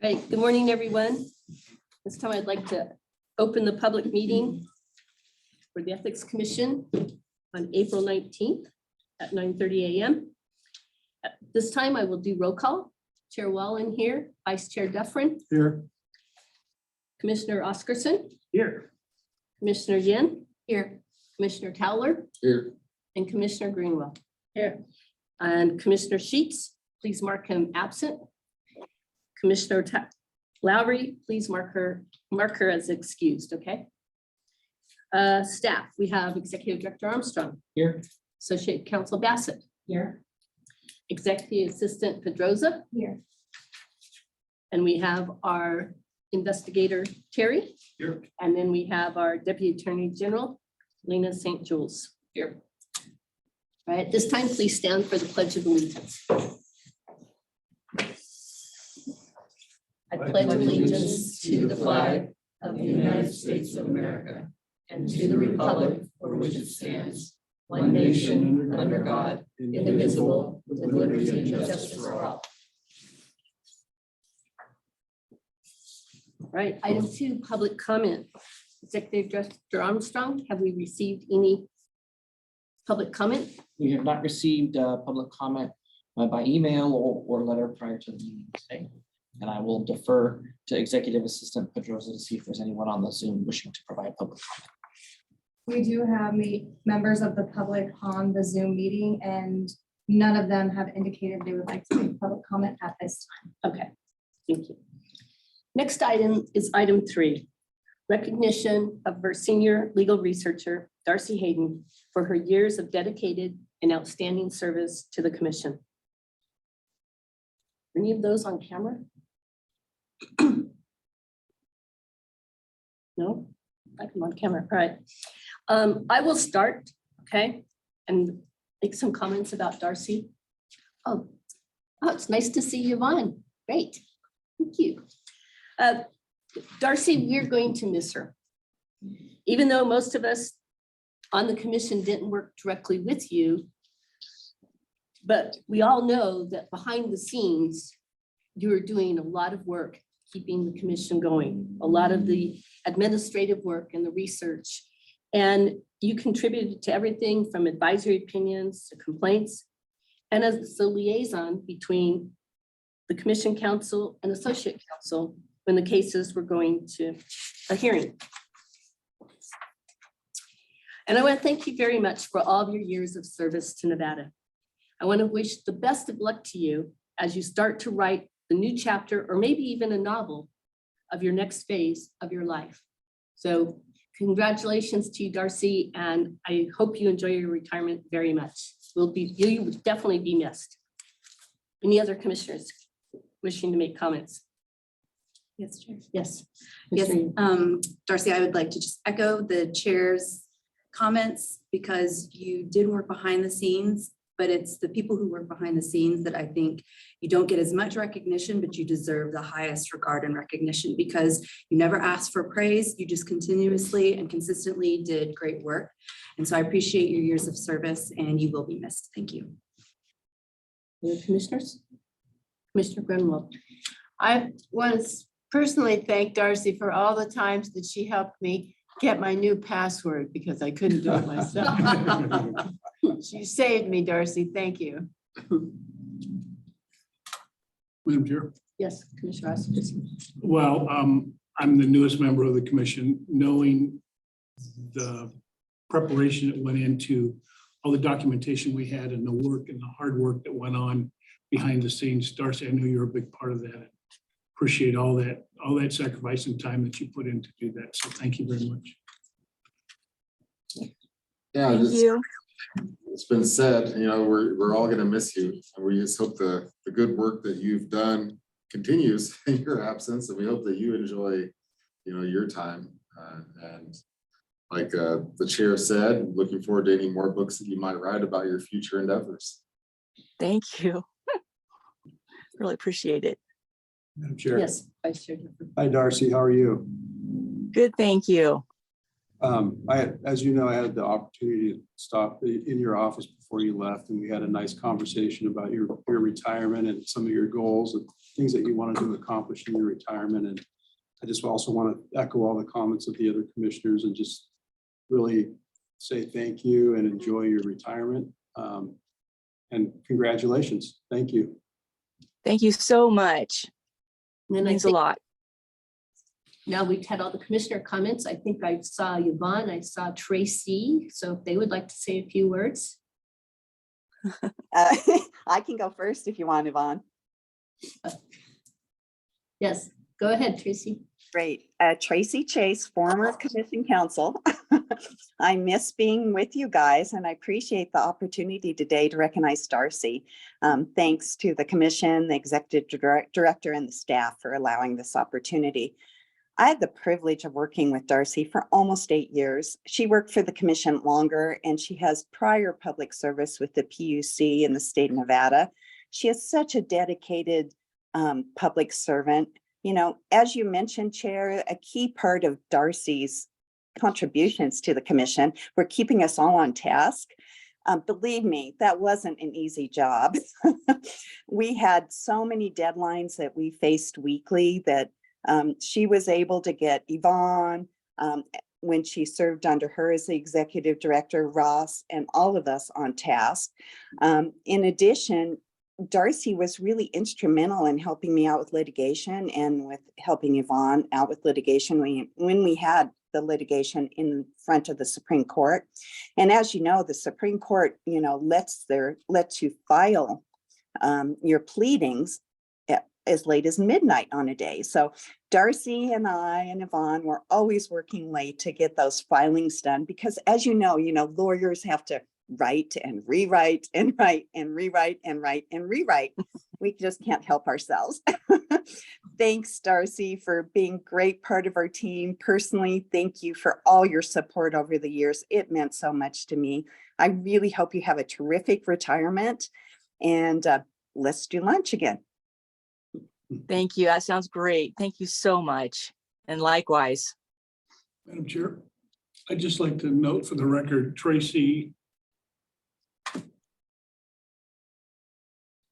Right, good morning, everyone. This time I'd like to open the public meeting for the Ethics Commission on April 19th at 9:30 a.m. At this time, I will do roll call. Chair Wallen here, Vice Chair Dufferin, Here. Commissioner Oscarson, Here. Commissioner Yin here, Commissioner Towler, Here. and Commissioner Greenwell here. And Commissioner Sheets, please mark him absent. Commissioner Lowry, please mark her as excused, okay? Staff, we have Executive Director Armstrong. Here. Associate Counsel Bassett. Here. Executive Assistant Pedroza. Here. And we have our investigator Terry. Here. And then we have our Deputy Attorney General, Lena St. Jules. Here. All right, this time, please stand for the Pledge of Allegiance. I pledge allegiance to the flag of the United States of America and to the republic for which it stands, one nation, under God, indivisible, with liberty and justice for all. All right, item 2, public comment. Executive Director Armstrong, have we received any public comment? We have not received public comment by email or letter prior to the meeting today. And I will defer to Executive Assistant Pedroza to see if there's anyone on the Zoom wishing to provide public comment. We do have members of the public on the Zoom meeting, and none of them have indicated they would like to make public comment at this time. Okay, thank you. Next item is item 3, recognition of our senior legal researcher, Darcy Hayden, for her years of dedicated and outstanding service to the commission. Any of those on camera? No, I come on camera. All right. I will start, okay, and make some comments about Darcy. Oh, it's nice to see you, Yvonne. Great. Thank you. Darcy, we're going to miss her. Even though most of us on the commission didn't work directly with you, but we all know that behind the scenes, you are doing a lot of work keeping the commission going, a lot of the administrative work and the research. And you contributed to everything from advisory opinions to complaints. And as the liaison between the commission counsel and associate counsel when the cases were going to a hearing. And I want to thank you very much for all of your years of service to Nevada. I want to wish the best of luck to you as you start to write the new chapter, or maybe even a novel of your next phase of your life. So congratulations to you, Darcy, and I hope you enjoy your retirement very much. You will definitely be missed. Any other commissioners wishing to make comments? Yes, Chair. Yes. Yes, Commissioner- Darcy, I would like to just echo the chair's comments because you did work behind the scenes, but it's the people who work behind the scenes that I think you don't get as much recognition, but you deserve the highest regard and recognition because you never asked for praise. You just continuously and consistently did great work. And so I appreciate your years of service and you will be missed. Thank you. Any commissioners? Commissioner Grunwald. I want to personally thank Darcy for all the times that she helped me get my new password because I couldn't do it myself. She saved me, Darcy. Thank you. Madam Chair. Yes, Commissioner Oscarson. Well, I'm the newest member of the commission, knowing the preparation that went into all the documentation we had and the work and the hard work that went on behind the scenes. Darcy, I know you're a big part of that. Appreciate all that sacrifice and time that you put in to do that. So thank you very much. Yeah, Thank you. it's been said, we're all gonna miss you. And we just hope the good work that you've done continues in your absence. And we hope that you enjoy, your time. And like the chair said, looking forward to any more books that you might write about your future endeavors. Thank you. Really appreciate it. Madam Chair. Yes, Vice Chair. Hi, Darcy. How are you? Good, thank you. As you know, I had the opportunity to stop in your office before you left, and we had a nice conversation about your retirement and some of your goals and things that you wanted to accomplish in your retirement. And I just also want to echo all the comments of the other commissioners and just really say thank you and enjoy your retirement. And congratulations. Thank you. Thank you so much. And then I Means a think lot. now we've had all the commissioner comments. I think I saw Yvonne, I saw Tracy. So if they would like to say a few words. I can go first if you want, Yvonne. Yes, go ahead, Tracy. Great. Tracy Chase, former commission counsel. I miss being with you guys, and I appreciate the opportunity today to recognize Darcy. Thanks to the commission, the executive director, and the staff for allowing this opportunity. I had the privilege of working with Darcy for almost 8 years. She worked for the commission longer, and she has prior public service with the PUC in the state of Nevada. She is such a dedicated public servant. You know, as you mentioned, Chair, a key part of Darcy's contributions to the commission were keeping us all on task. Believe me, that wasn't an easy job. We had so many deadlines that we faced weekly that she was able to get Yvonne, when she served under her as the executive director, Ross, and all of us on task. In addition, Darcy was really instrumental in helping me out with litigation and with helping Yvonne out with litigation when we had the litigation in front of the Supreme Court. And as you know, the Supreme Court, you know, lets you file your pleadings as late as midnight on a day. So Darcy and I and Yvonne were always working late to get those filings done because, as you know, lawyers have to write and rewrite and write and rewrite and write and rewrite. We just can't help ourselves. Thanks, Darcy, for being a great part of our team. Personally, thank you for all your support over the years. It meant so much to me. I really hope you have a terrific retirement, and let's do lunch again. Thank you. That sounds great. Thank you so much. And likewise. Madam Chair, I'd just like to note for the record, Tracy,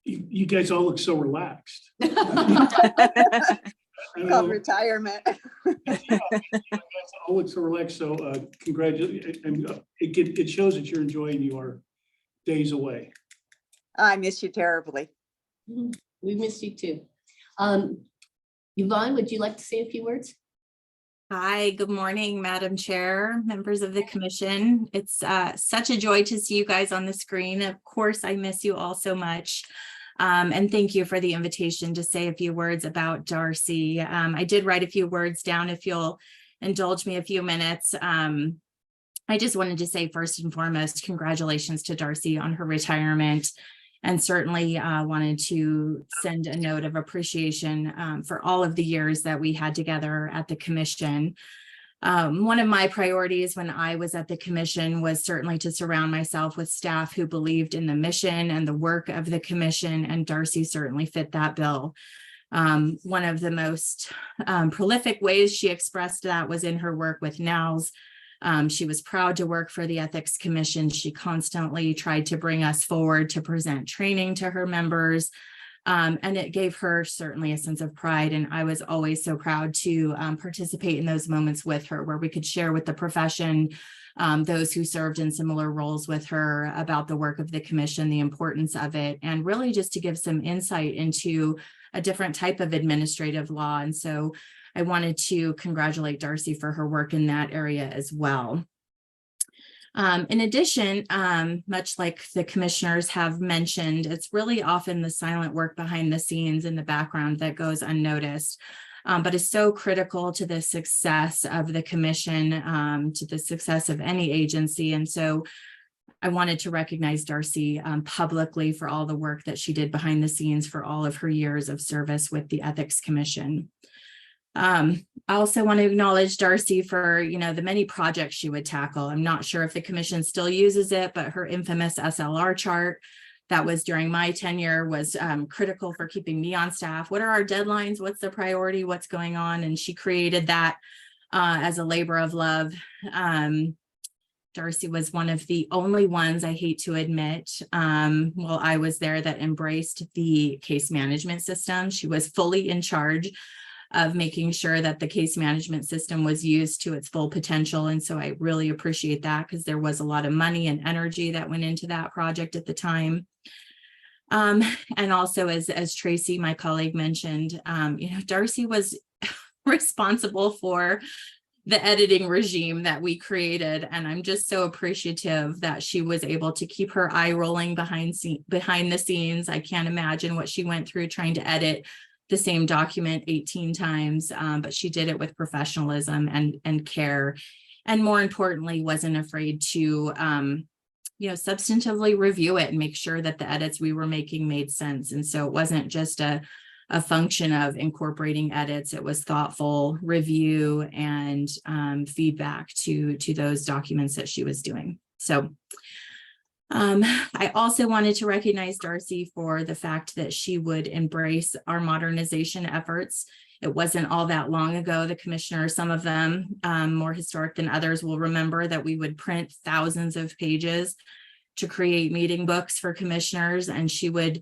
you guys all look so relaxed. I Called know, retirement. you guys all look so relaxed, so congratulations. It shows that you're enjoying your days away. I miss you terribly. We miss you too. Yvonne, would you like to say a few words? Hi, good morning, Madam Chair, members of the commission. It's such a joy to see you guys on the screen. Of course, I miss you all so much. And thank you for the invitation to say a few words about Darcy. I did write a few words down if you'll indulge me a few minutes. I just wanted to say first and foremost, congratulations to Darcy on her retirement. And certainly wanted to send a note of appreciation for all of the years that we had together at the commission. One of my priorities when I was at the commission was certainly to surround myself with staff who believed in the mission and the work of the commission, and Darcy certainly fit that bill. One of the most prolific ways she expressed that was in her work with NOWS. She was proud to work for the Ethics Commission. She constantly tried to bring us forward to present training to her members. And it gave her certainly a sense of pride. And I was always so proud to participate in those moments with her where we could share with the profession, those who served in similar roles with her about the work of the commission, the importance of it, and really just to give some insight into a different type of administrative law. And so I wanted to congratulate Darcy for her work in that area as well. In addition, much like the commissioners have mentioned, it's really often the silent work behind the scenes in the background that goes unnoticed, but is so critical to the success of the commission, to the success of any agency. And so I wanted to recognize Darcy publicly for all the work that she did behind the scenes for all of her years of service with the Ethics Commission. I also want to acknowledge Darcy for, the many projects she would tackle. I'm not sure if the commission still uses it, but her infamous SLR chart that was during my tenure was critical for keeping me on staff. What are our deadlines? What's the priority? What's going on? And she created that as a labor of love. Darcy was one of the only ones, I hate to admit, while I was there, that embraced the case management system. She was fully in charge of making sure that the case management system was used to its full potential. And so I really appreciate that, because there was a lot of money and energy that went into that project at the time. And also, as Tracy, my colleague, mentioned, Darcy was responsible for the editing regime that we created. And I'm just so appreciative that she was able to keep her eye rolling behind the scenes. I can't imagine what she went through trying to edit the same document 18 times, but she did it with professionalism and care. And more importantly, wasn't afraid to, substantively review it and make sure that the edits we were making made sense. And so it wasn't just a function of incorporating edits. It was thoughtful review and feedback to those documents that she was doing. So I also wanted to recognize Darcy for the fact that she would embrace our modernization efforts. It wasn't all that long ago, the commissioners, some of them more historic than others, will remember that we would print thousands of pages to create meeting books for commissioners, and she would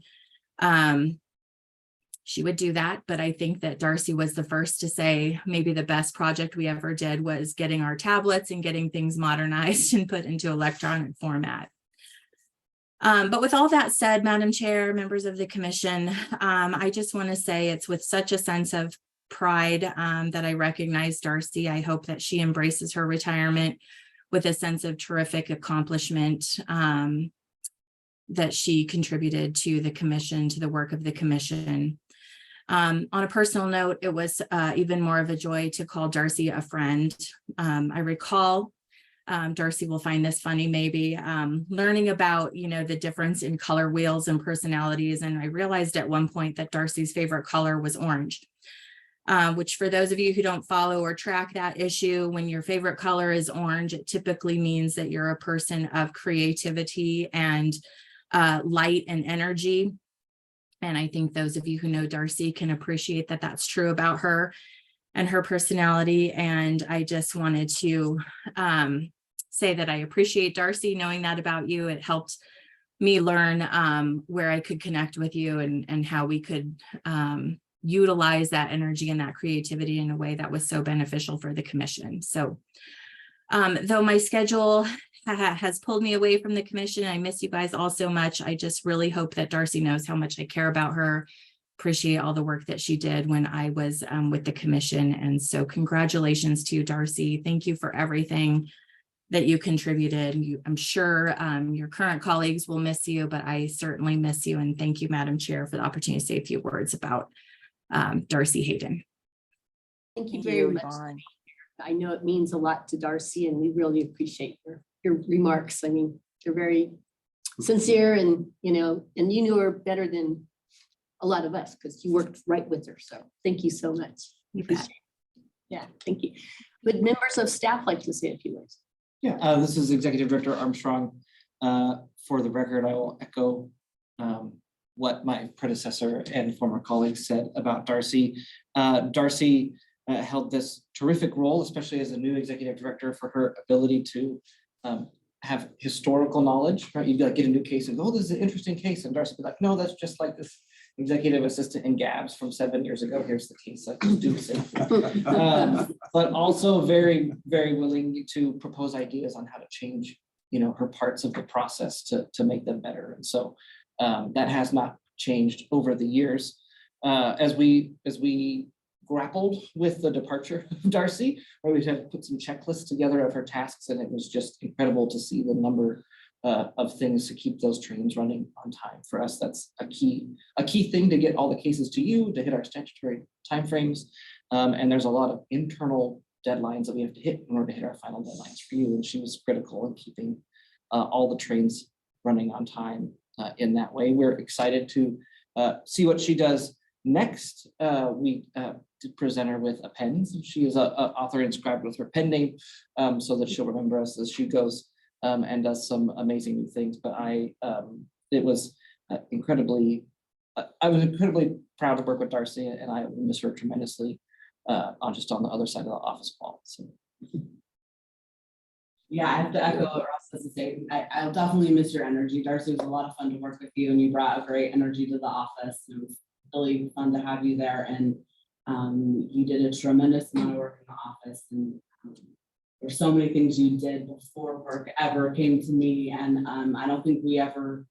do that. But I think that Darcy was the first to say maybe the best project we ever did was getting our tablets and getting things modernized and put into electronic format. But with all that said, Madam Chair, members of the commission, I just want to say it's with such a sense of pride that I recognize Darcy. I hope that she embraces her retirement with a sense of terrific accomplishment that she contributed to the commission, to the work of the commission. On a personal note, it was even more of a joy to call Darcy a friend. I recall, Darcy will find this funny maybe, learning about, the difference in color wheels and personalities. And I realized at one point that Darcy's favorite color was orange, which for those of you who don't follow or track that issue, when your favorite color is orange, it typically means that you're a person of creativity and light and energy. And I think those of you who know Darcy can appreciate that that's true about her and her personality. And I just wanted to say that I appreciate Darcy, knowing that about you. It helped me learn where I could connect with you and how we could utilize that energy and that creativity in a way that was so beneficial for the commission. So though my schedule has pulled me away from the commission, I miss you guys all so much. I just really hope that Darcy knows how much I care about her, appreciate all the work that she did when I was with the commission. And so congratulations to you, Darcy. Thank you for everything that you contributed. I'm sure your current colleagues will miss you, but I certainly miss you. And thank you, Madam Chair, for the opportunity to say a few words about Darcy Hayden. Thank you Thank very you, much. Yvonne. I know it means a lot to Darcy, and we really appreciate your remarks. I mean, you're very sincere, and you knew her better than a lot of us because you worked right with her. So thank you so much. You bet. Appreciate it. Yeah, thank you. Would members of staff like to say a few words? Yeah, this is Executive Director Armstrong. For the record, I will echo what my predecessor and former colleagues said about Darcy. Darcy held this terrific role, especially as a new Executive Director, for her ability to have historical knowledge, right? You'd like get a new case and go, oh, this is an interesting case. And Darcy would be like, no, that's just like this executive assistant in GABS from 7 years ago. Here's the case, like just do the same thing. But also very, very willing to propose ideas on how to change, her parts of the process to make them better. And so that has not changed over the years. As we grappled with the departure of Darcy, where we had to put some checklists together of her tasks, and it was just incredible to see the number of things to keep those trains running on time. For us, that's a key thing to get all the cases to you, to hit our statutory timeframes. And there's a lot of internal deadlines that we have to hit in order to hit our final deadlines for you. And she was critical in keeping all the trains running on time in that way. We're excited to see what she does next. We present her with a pen. So she is an author inscribed with her pen name, so that she'll remember us as she goes and does some amazing new things. But I was incredibly proud to work with Darcy, and I will miss her tremendously. on just on the other side of the office wall. So Yeah, I have to echo what Ross has to say. I'll definitely miss your energy. Darcy, it was a lot of fun to work with you and you brought a great energy to the office. It was really fun to have you there and you did a tremendous amount of work in the office and there's so many things you did before work ever came to me and I don't think we ever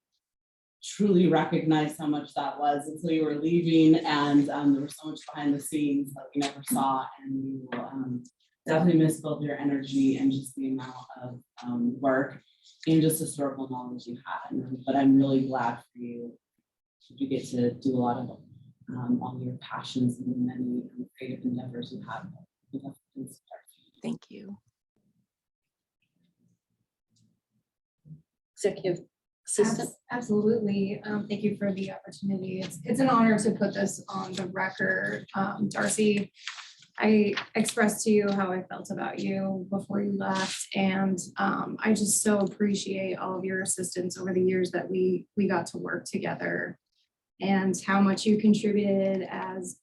truly recognized how much that was until you were leaving and there was so much behind the scenes that we never saw and we will definitely miss both your energy and just the amount of work and just historical knowledge you had. But I'm really glad for you. You get to do a lot of all your passions and the many creative endeavors you have. Thank you. Executive Assistant. Absolutely. Thank you for the opportunity. It's an honor to put this on the record. Darcy, I expressed to you how I felt about you before you left, and I just so appreciate all of your assistance over the years that we got to work together and how much you contributed as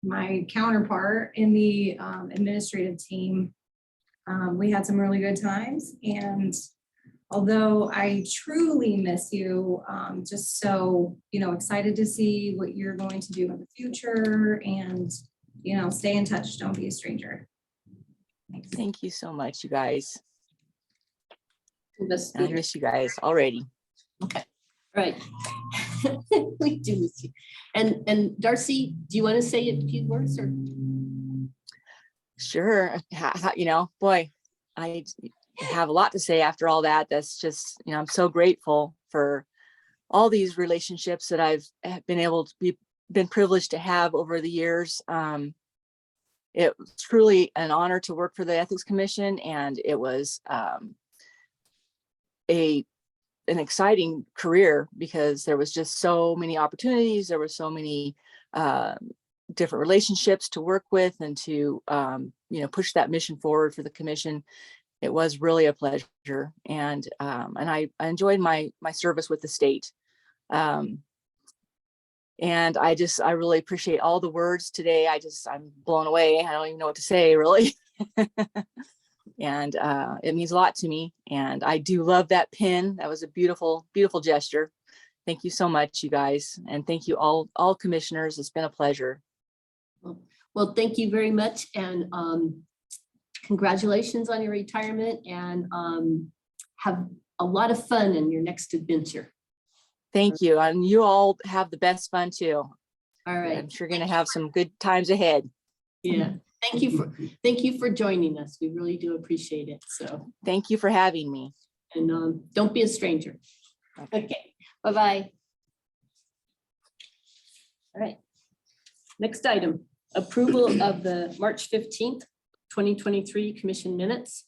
my counterpart in the administrative team. We had some really good times, and although I truly miss you, just so, excited to see what you're going to do in the future and, stay in touch. Don't be a stranger. Thank you so much, you guys. I Investigator. miss you guys already. Right. We do miss you. And Darcy, do you want to say a few words or? Sure. Boy, I have a lot to say after all that. That's just, I'm so grateful for all these relationships that I've been privileged to have over the years. It was truly an honor to work for the Ethics Commission, and it was an exciting career because there was just so many opportunities. There were so many different relationships to work with and to push that mission forward for the commission. It was really a pleasure, and I enjoyed my service with the state. And I really appreciate all the words today. I'm blown away. I don't even know what to say, really. And it means a lot to me. And I do love that pin. That was a beautiful, beautiful gesture. Thank you so much, you guys. And thank you all commissioners. It's been a pleasure. Well, thank you very much. And congratulations on your retirement, and have a lot of fun in your next adventure. Thank you. And you all have the best fun too. All right. I'm sure going to have some good times ahead. Yeah. Thank you for joining us. We really do appreciate it. So Thank you for having me. and don't be a stranger. Okay. Bye-bye. All right. Next item, approval of the March 15th, 2023 commission minutes.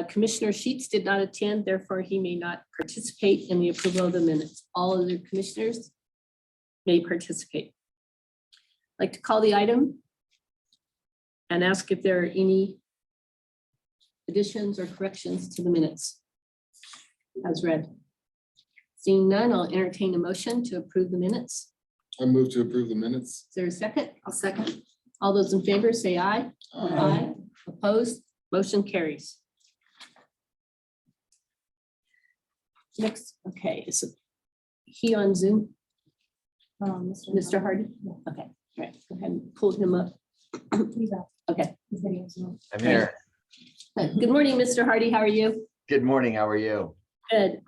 Commissioner Sheets did not attend, therefore he may not participate in the approval of the minutes. All other commissioners may participate. I'd like to call the item and ask if there are any additions or corrections to the minutes as read. Seeing none, I'll entertain a motion to approve the minutes. I move to approve the minutes. Is there a second? I'll second. All those in favor say aye. Aye. Opposed, motion carries. Next, okay, is he on Zoom? Mr. Hardy? Okay, all right, go ahead and pull him up. Okay. I'm here. Good morning, Mr. Hardy. How are you? Good morning. How are you? Good.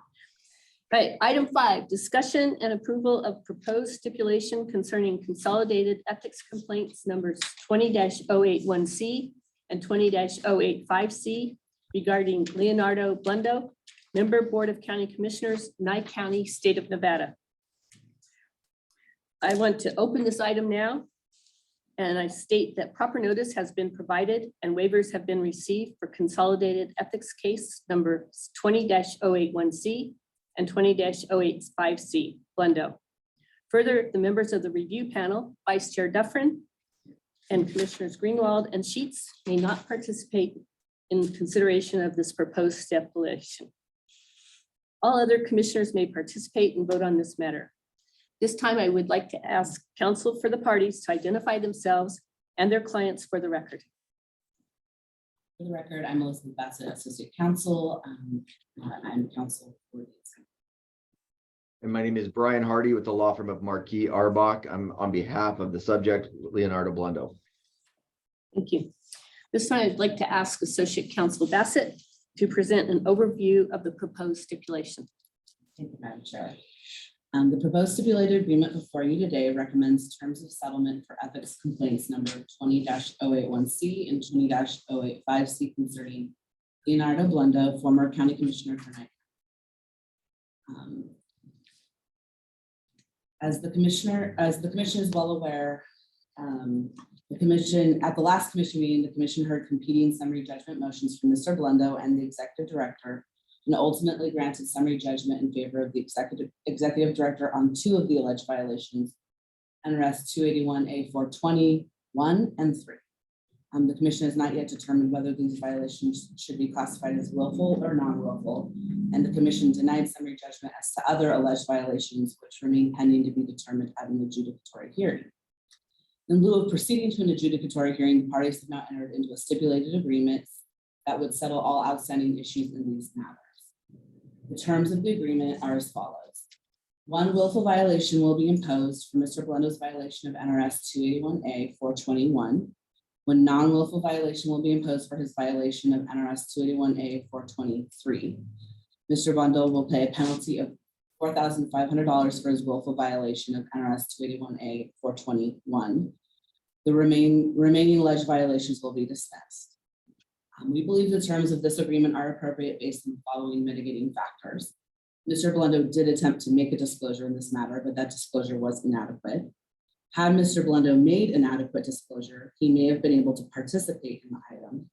Right, item 5, discussion and approval of proposed stipulation concerning consolidated ethics complaints numbers 20-081C and 20-085C regarding Leonardo Blundo, Member Board of County Commissioners, Nye County, State of Nevada. I want to open this item now, and I state that proper notice has been provided and waivers have been received for consolidated ethics case number 20-081C and 20-085C, Blundo. Further, the members of the review panel, Vice Chair Dufferin and Commissioners Greenwald and Sheets may not participate in consideration of this proposed stipulation. All other commissioners may participate and vote on this matter. This time, I would like to ask counsel for the parties to identify themselves and their clients for the record. For the record, I'm Elizabeth Bassett, Associate Counsel. I'm counsel for the And my name is Brian Hardy with the law firm of Marquis Arbach. I'm on behalf of the subject, Leonardo Blundo. Thank you. This time I'd like to ask Associate Counsel Bassett to present an overview of the proposed stipulation. Thank you, Madam Chair. The proposed stipulated agreement before you today recommends terms of settlement for ethics complaints number 20-081C and 20-085C concerning Leonardo Blundo, former County Commissioner for Knight. As the commission is well aware, the commission, at the last commission meeting, the commission heard competing summary judgment motions from Mr. Blundo and the executive director, and ultimately granted summary judgment in favor of the executive director on 2 of the alleged violations, NRS 281A421 and 3. The commission has not yet determined whether these violations should be classified as willful or non-willful, and the commission denied summary judgment as to other alleged violations, which remain pending to be determined at an adjudicatory hearing. In lieu of proceeding to an adjudicatory hearing, the parties have now entered into a stipulated agreement that would settle all outstanding issues in these matters. The terms of the agreement are as follows. 1 willful violation will be imposed for Mr. Blundo's violation of NRS 281A421, when non-willful violation will be imposed for his violation of NRS 281A423. Mr. Blundo will pay a penalty of $4,500 for his willful violation of NRS 281A421. The remaining alleged violations will be dismissed. We believe the terms of this agreement are appropriate based on the following mitigating factors. Mr. Blundo did attempt to make a disclosure in this matter, but that disclosure was inadequate. Had Mr. Blundo made an adequate disclosure, he may have been able to participate in the item.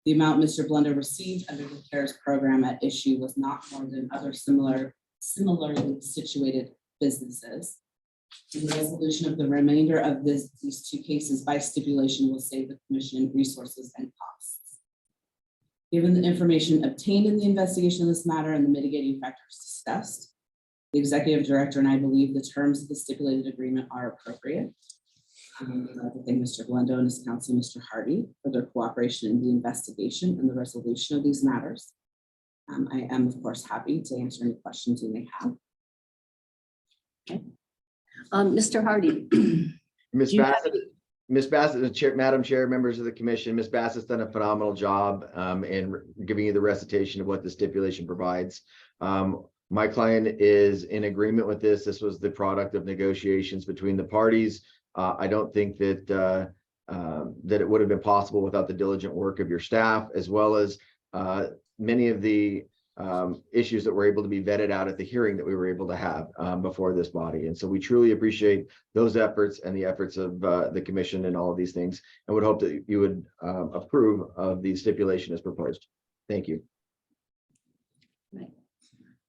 The amount Mr. Blundo received under the CARES program at issue was not more than other similarly situated businesses. The resolution of the remainder of these 2 cases by stipulation will save the commission resources and costs. Given the information obtained in the investigation of this matter and the mitigating factors discussed, the executive director and I believe the terms of the stipulated agreement are appropriate. I'd like to thank Mr. Blundo and his counsel, Mr. Hardy, for their cooperation in the investigation and the resolution of these matters. I am, of course, happy to answer any questions you may have. Mr. Hardy. Ms. Do you have Bassett, Ms. Bassett, the chair, Madam Chair, members of the commission, Ms. Bassett's done a phenomenal job in giving you the recitation of what the stipulation provides. My client is in agreement with this. This was the product of negotiations between the parties. I don't think that that it would have been possible without the diligent work of your staff, as well as many of the issues that were able to be vetted out at the hearing that we were able to have before this body. And so we truly appreciate those efforts and the efforts of the commission and all of these things, and would hope that you would approve of the stipulation as proposed. Thank you. Right.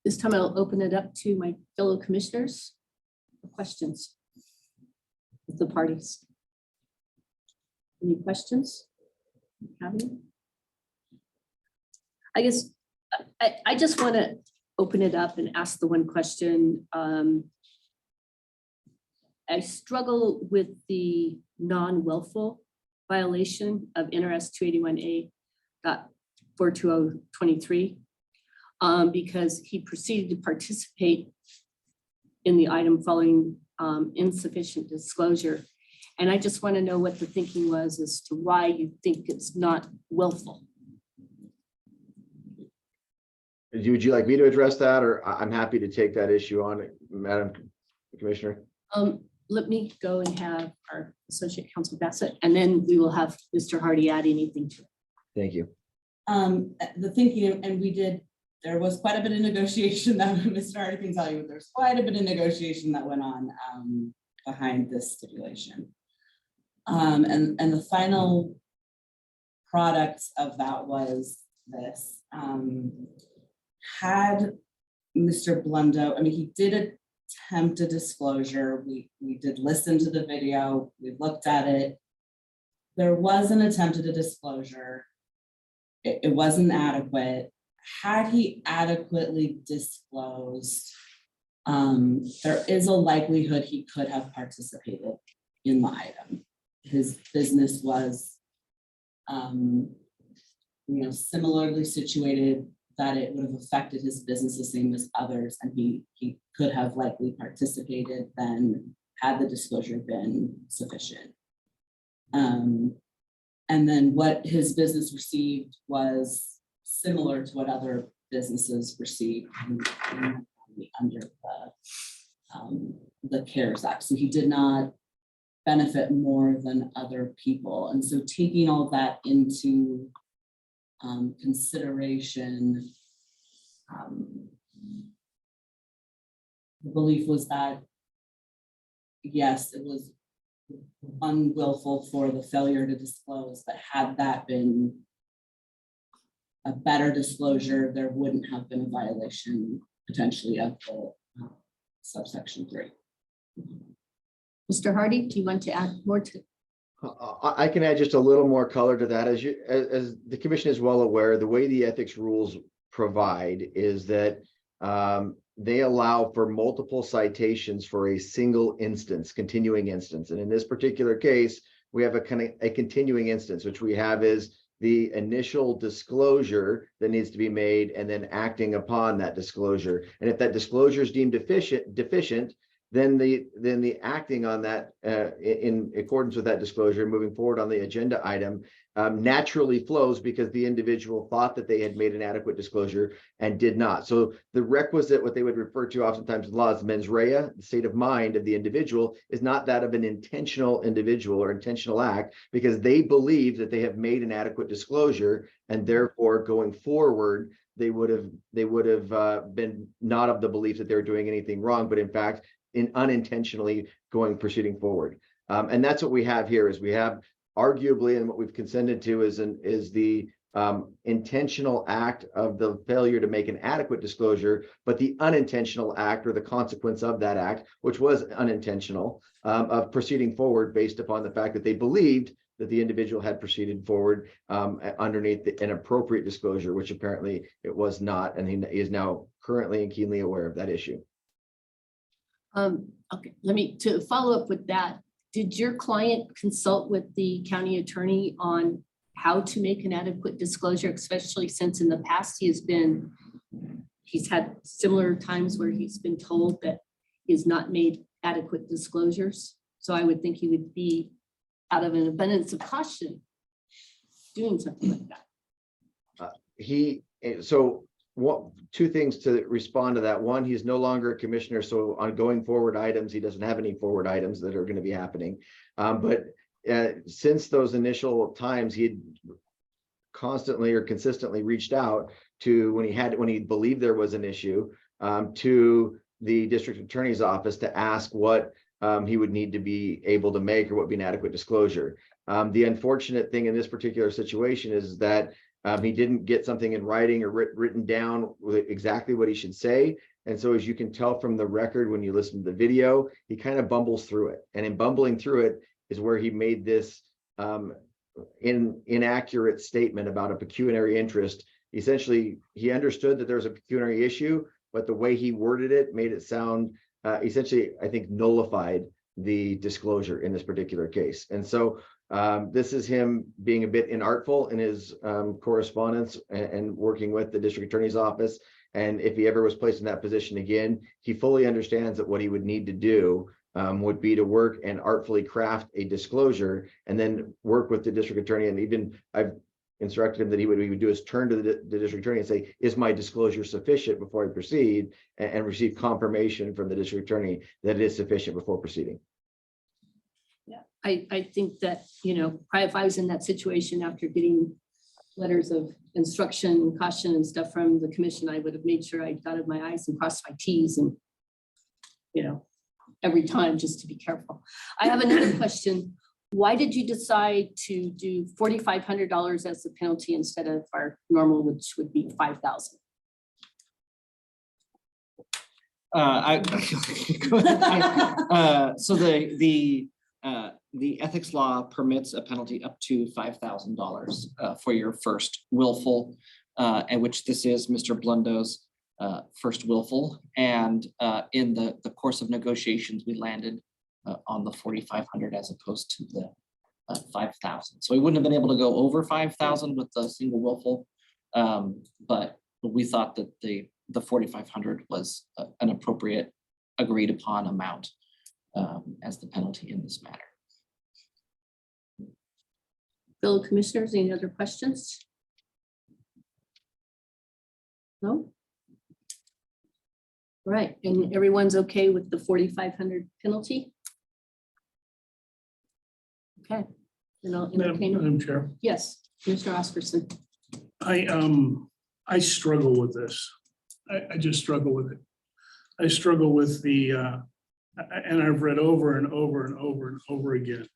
This time I'll open it up to my fellow commissioners for questions with the parties. Any questions? Have any? I guess I just want to open it up and ask the one question. I struggle with the non-willful violation of NRS 281A.42023 because he proceeded to participate in the item following insufficient disclosure. And I just want to know what the thinking was as to why you think it's not willful. Would you like me to address that, or I'm happy to take that issue on, Madam Commissioner? Let me go and have our Associate Counsel Bassett, and then we will have Mr. Hardy add anything to it. Thank you. The thinking, and there was quite a bit of negotiation that Mr. Hardy can tell you, there's quite a bit of negotiation that went on behind this stipulation. And the final product of that was this. Had Mr. Blundo, I mean, he did attempt a disclosure. We did listen to the video. We looked at it. There was an attempt at a disclosure. It wasn't adequate. Had he adequately disclosed, there is a likelihood he could have participated in the item. his business was similarly situated, that it would have affected his business the same as others, and he could have likely participated then had the disclosure been sufficient. And then what his business received was similar to what other businesses received under the CARES Act. So he did not benefit more than other people. And so taking all that into consideration, the belief was that, yes, it was unwillful for the failure to disclose, but had that been a better disclosure, there wouldn't have been a violation potentially of the subsection 3. Mr. Hardy, do you want to add more to? I can add just a little more color to that. As the commission is well aware, the way the ethics rules provide is that they allow for multiple citations for a single instance, continuing instance. And in this particular case, we have a continuing instance, which we have is the initial disclosure that needs to be made and then acting upon that disclosure. And if that disclosure is deemed deficient, then the acting on that in accordance with that disclosure, moving forward on the agenda item, naturally flows because the individual thought that they had made an adequate disclosure and did not. So the requisite, what they would refer to oftentimes in law as mens rea, the state of mind of the individual, is not that of an intentional individual or intentional act, because they believe that they have made an adequate disclosure, and therefore going forward, they would have been not of the belief that they're doing anything wrong, but in fact, unintentionally proceeding forward. And that's what we have here is we have arguably, and what we've consented to is the intentional act of the failure to make an adequate disclosure, but the unintentional act or the consequence of that act, which was unintentional, of proceeding forward based upon the fact that they believed that the individual had proceeded forward underneath an appropriate disclosure, which apparently it was not, and he is now currently and keenly aware of that issue. Okay, to follow up with that, did your client consult with the county attorney on how to make an adequate disclosure, especially since in the past he's had similar times where he's been told that he has not made adequate disclosures? So I would think he would be, out of an abundance of caution, doing something like that. Two things to respond to that. One, he's no longer a commissioner, so on going forward items, he doesn't have any forward items that are going to be happening. But since those initial times, he had constantly or consistently reached out to when he believed there was an issue to the district attorney's office to ask what he would need to be able to make or what would be an adequate disclosure. The unfortunate thing in this particular situation is that he didn't get something in writing or written down exactly what he should say. And so as you can tell from the record, when you listen to the video, he kind of bumbles through it. And in bumbling through it is where he made this inaccurate statement about a pecuniary interest. Essentially, he understood that there was a pecuniary issue, but the way he worded it made it sound essentially, I think, nullified the disclosure in this particular case. And so this is him being a bit inartful in his correspondence and working with the district attorney's office. And if he ever was placed in that position again, he fully understands that what he would need to do would be to work and artfully craft a disclosure and then work with the district attorney. And even I've instructed him that he would do is turn to the district attorney and say, is my disclosure sufficient before I proceed, and receive confirmation from the district attorney that it is sufficient before proceeding. Yeah, I think that, if I was in that situation after getting letters of instruction, caution and stuff from the commission, I would have made sure I dotted my I's and crossed my T's and, every time just to be careful. I have another question. Why did you decide to do $4,500 as the penalty instead of our normal, which would be $5,000? So the ethics law permits a penalty up to $5,000 for your first willful, and which this is Mr. Blundo's first willful. And in the course of negotiations, we landed on the $4,500 as opposed to the 5,000. So we wouldn't have been able to go over 5,000 with the single willful. But we thought that the 4,500 was an appropriate agreed upon amount as the penalty in this matter. Fellow commissioners, any other questions? No? Right, and everyone's okay with the 4,500 penalty? Okay, then I'll entertain. Madam Chair, Yes, Commissioner Oscarson. I struggle with this. I just struggle with it. I struggle with the, and I've read over and over and over and over again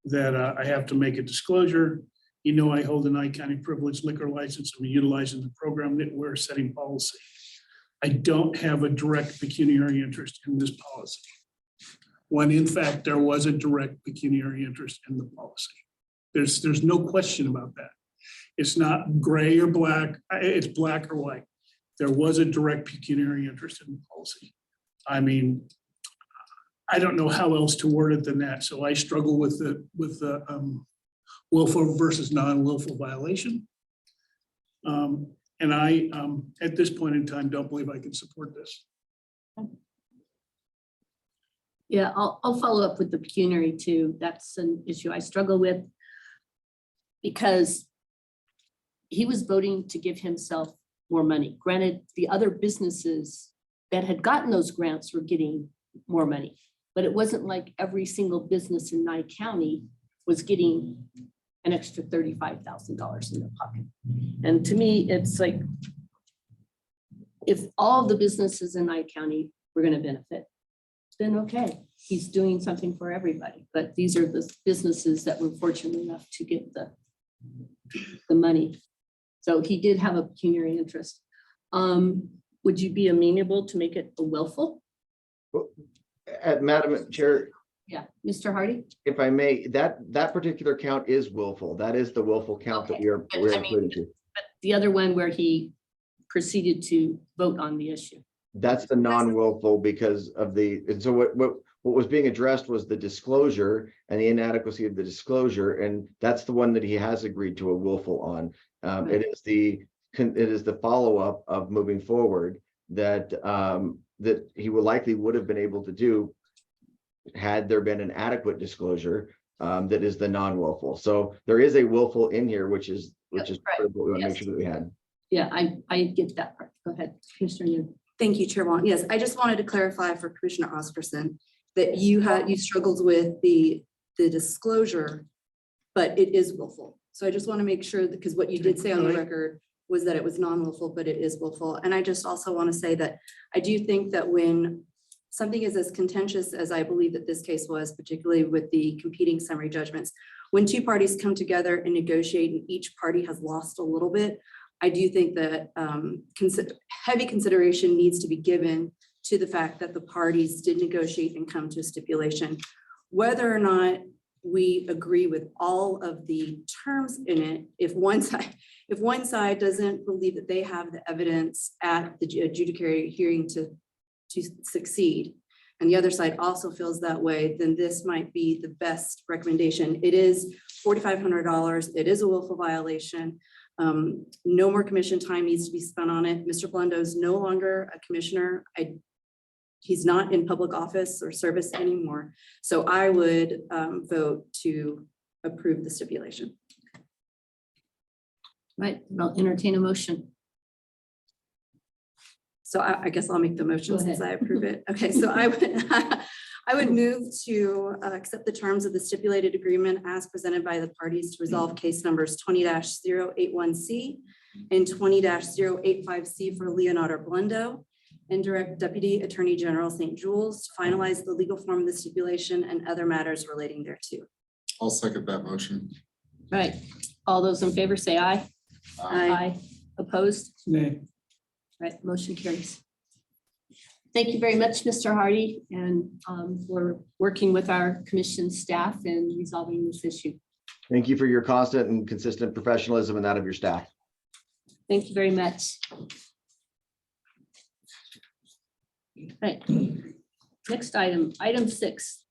that I have to make a disclosure. You know, I hold an I-County privileged liquor license. I'm utilizing the program that we're setting policy. I don't have a direct pecuniary interest in this policy, when in fact there was a direct pecuniary interest in the policy. There's no question about that. It's not gray or black, it's black or white. There was a direct pecuniary interest in the policy. I mean, I don't know how else to word it than that. So I struggle with the willful versus non-willful violation. And I, at this point in time, don't believe I can support this. Yeah, I'll follow up with the pecuniary too. That's an issue I struggle with because he was voting to give himself more money. Granted, the other businesses that had gotten those grants were getting more money, but it wasn't like every single business in Nye County was getting an extra $35,000 in their pocket. And to me, it's like, if all of the businesses in Nye County were going to benefit, then okay, he's doing something for everybody. But these are the businesses that were fortunate enough to get the money. So he did have a pecuniary interest. Would you be amenable to make it a willful? Madam Chair, Yeah, Mr. Hardy? if I may, that particular count is willful. That is the willful count that Okay, we're but I mean- including to. But the other one where he proceeded to vote on the issue. That's the non-willful because of the, and so what was being addressed was the disclosure and the inadequacy of the disclosure, and that's the one that he has agreed to a willful on. It is the follow-up of moving forward that that he would have been able to do had there been an adequate disclosure that is the non-willful. So there is a willful in here, which is Right. what we want to make Yes. sure that we had. Yeah, I get that part. Go ahead, Commissioner Yu. Thank you, Chair Wong. Yes, I just wanted to clarify for Commissioner Oscarson that you struggled with the disclosure, but it is willful. So I just want to make sure, because what you did say on the record was that it was non-willful, but it is willful. And I just also want to say that I do think that when something is as contentious as I believe that this case was, particularly with the competing summary judgments, when two parties come together and negotiate and each party has lost a little bit, I do think that heavy consideration needs to be given to the fact that the parties did negotiate and come to a stipulation. Whether or not we agree with all of the terms in it, if one side doesn't believe that they have the evidence at the adjudicatory hearing to succeed, and the other side also feels that way, then this might be the best recommendation. It is $4,500. It is a willful violation. No more commission time needs to be spent on it. Mr. Blendo is no longer a commissioner. He's not in public office or service anymore. So I would vote to approve the stipulation. Right, I'll entertain a motion. So I guess I'll make the motion Go since ahead. I approve it. Okay, so I would move to accept the terms of the stipulated agreement as presented by the parties to resolve case numbers 20-081C and 20-085C for Leonardo Blendo and direct Deputy Attorney General St. Jules to finalize the legal form of the stipulation and other matters relating thereto. I'll second that motion. Right, all those in favor say aye. Aye. Opposed? Nay. Right, motion carries. Thank you very much, Mr. Hardy, and for working with our commission staff and resolving this issue. Thank you for your constant and consistent professionalism and that of your staff. Thank you very much. Right, next item, item 6.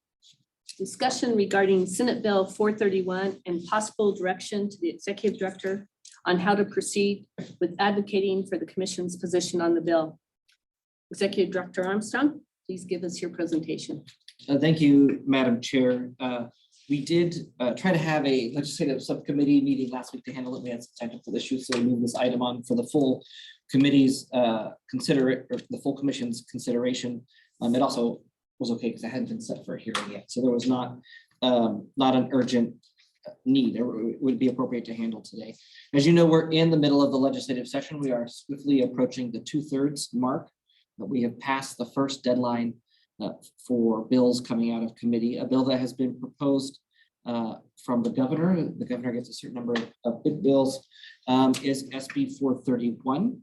Discussion regarding Senate Bill 431 and possible direction to the executive director on how to proceed with advocating for the commission's position on the bill. Executive Director Armstrong, please give us your presentation. Thank you, Madam Chair. We did try to have a legislative subcommittee meeting last week to handle it. We had some technical issues, so we moved this item on for the full committee's the full commission's consideration. It also was okay because it hadn't been set for a hearing yet, so there was not an urgent need, or it would be appropriate to handle today. As you know, we're in the middle of the legislative session. We are swiftly approaching the 2/3 mark. We have passed the first deadline for bills coming out of committee. A bill that has been proposed from the governor. The governor gets a certain number of big bills, is SB 431.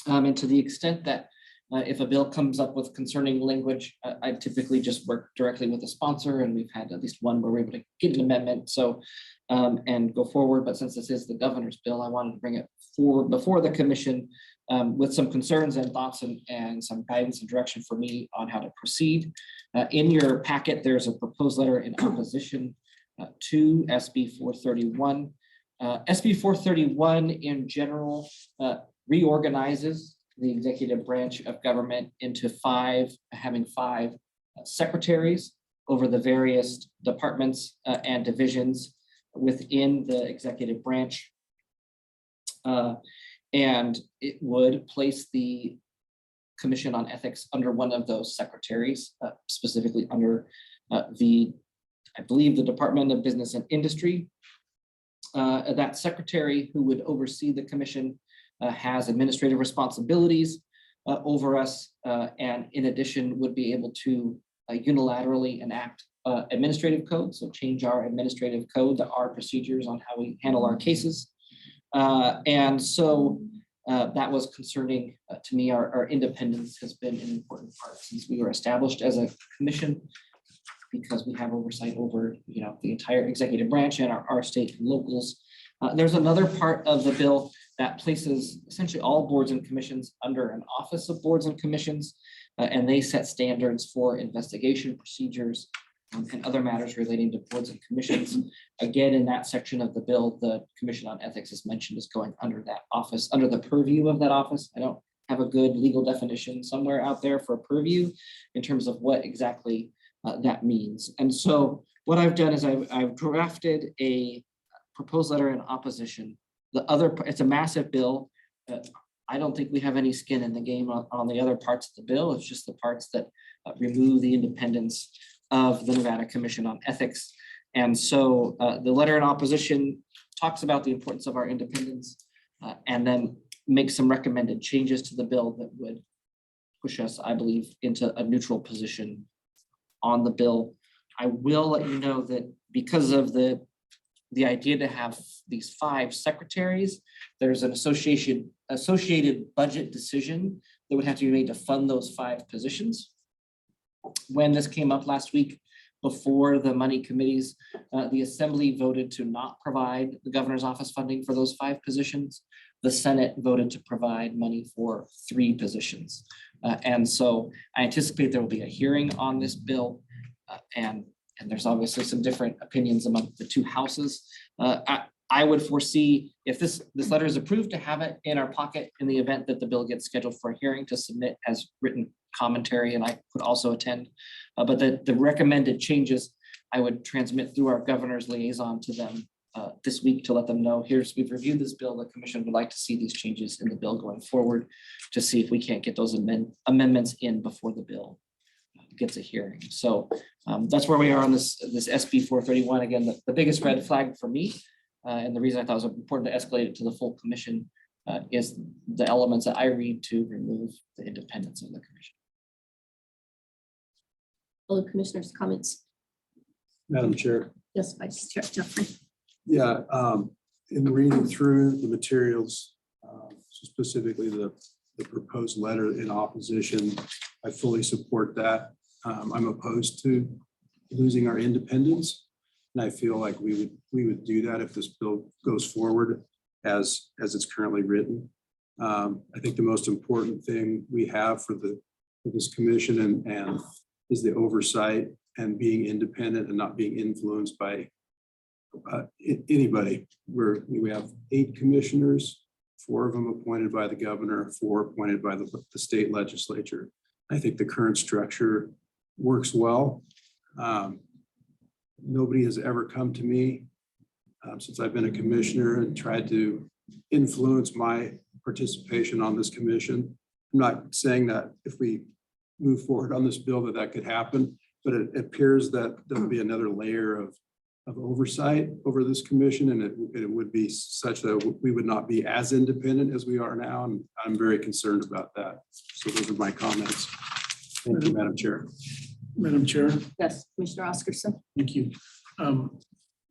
And to the extent that if a bill comes up with concerning language, I typically just work directly with the sponsor, and we've had at least one where we're able to get an amendment, so and go forward. But since this is the governor's bill, I wanted to bring it forward before the commission with some concerns and thoughts and some guidance and direction for me on how to proceed. In your packet, there's a proposed letter in opposition to SB 431. SB 431 in general reorganizes the executive branch of government into having five secretaries over the various departments and divisions within the executive branch. And it would place the Commission on Ethics under one of those secretaries, specifically under I believe, the Department of Business and Industry. That secretary who would oversee the commission has administrative responsibilities over us, and in addition would be able to unilaterally enact administrative code, so change our administrative code, our procedures on how we handle our cases. And so that was concerning to me. Our independence has been an important part since we were established as a commission, because we have oversight over the entire executive branch and our state and locals. There's another part of the bill that places essentially all boards and commissions under an office of boards and commissions, and they set standards for investigation procedures and other matters relating to boards and commissions. Again, in that section of the bill, the Commission on Ethics is mentioned as going under that office, under the purview of that office. I don't have a good legal definition somewhere out there for purview in terms of what exactly that means. And so what I've done is I've drafted a proposed letter in opposition. It's a massive bill. I don't think we have any skin in the game on the other parts of the bill. It's just the parts that remove the independence of the Nevada Commission on Ethics. And so the letter in opposition talks about the importance of our independence and then makes some recommended changes to the bill that would push us, I believe, into a neutral position on the bill. I will let you know that because of the idea to have these five secretaries, there's an associated budget decision that would have to be made to fund those five positions. When this came up last week before the money committees, the Assembly voted to not provide the governor's office funding for those five positions. The Senate voted to provide money for 3 positions. And so I anticipate there will be a hearing on this bill, and there's obviously some different opinions among the 2 houses. I would foresee, if this letter is approved, to have it in our pocket in the event that the bill gets scheduled for a hearing to submit as written commentary, and I could also attend. But the recommended changes, I would transmit through our governor's liaison to them this week to let them know, we've reviewed this bill. The commission would like to see these changes in the bill going forward to see if we can't get those amendments in before the bill gets a hearing. So that's where we are on this SB 431. Again, the biggest red flag for me, and the reason I thought it was important to escalate it to the full commission is the elements that I read to remove the independence of the commission. All the commissioners' comments. Madam Chair. Yes, Vice Chair Jeffrey. Yeah, in reading through the materials, specifically the proposed letter in opposition, I fully support that. I'm opposed to losing our independence, and I feel like we would do that if this bill goes forward as it's currently written. I think the most important thing we have for this commission and is the oversight and being independent and not being influenced by anybody. We have 8 commissioners, 4 of them appointed by the governor, 4 appointed by the state legislature. I think the current structure works well. Nobody has ever come to me since I've been a commissioner and tried to influence my participation on this commission. I'm not saying that if we move forward on this bill that could happen, but it appears that there'll be another layer of oversight over this commission, and it would be such that we would not be as independent as we are now, and I'm very concerned about that. So those are my comments. Thank you, Madam Chair. Madam Chair, Yes, Commissioner Oscarson. thank you.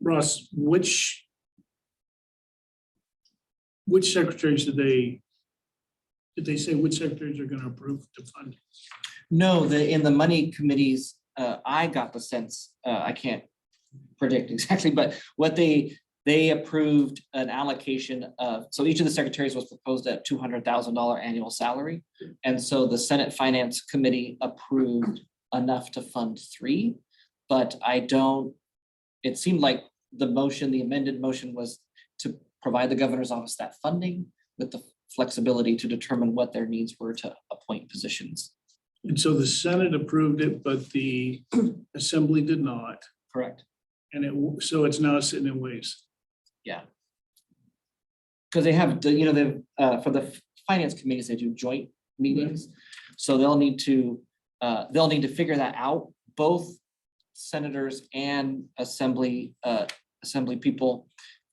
Ross, which secretaries did they say which secretaries are going to approve to fund? No, in the money committees, I got the sense, I can't predict exactly, but what they approved an allocation of, so each of the secretaries was proposed at $200,000 annual salary. And so the Senate Finance Committee approved enough to fund 3, but it seemed like the amended motion was to provide the governor's office that funding with the flexibility to determine what their needs were to appoint positions. And so the Senate approved it, but the Assembly did not. Correct. And so it's now sitting in waste. Yeah. Because they have, for the finance committees, they do joint meetings. So they'll need to figure that out. Both senators and assembly people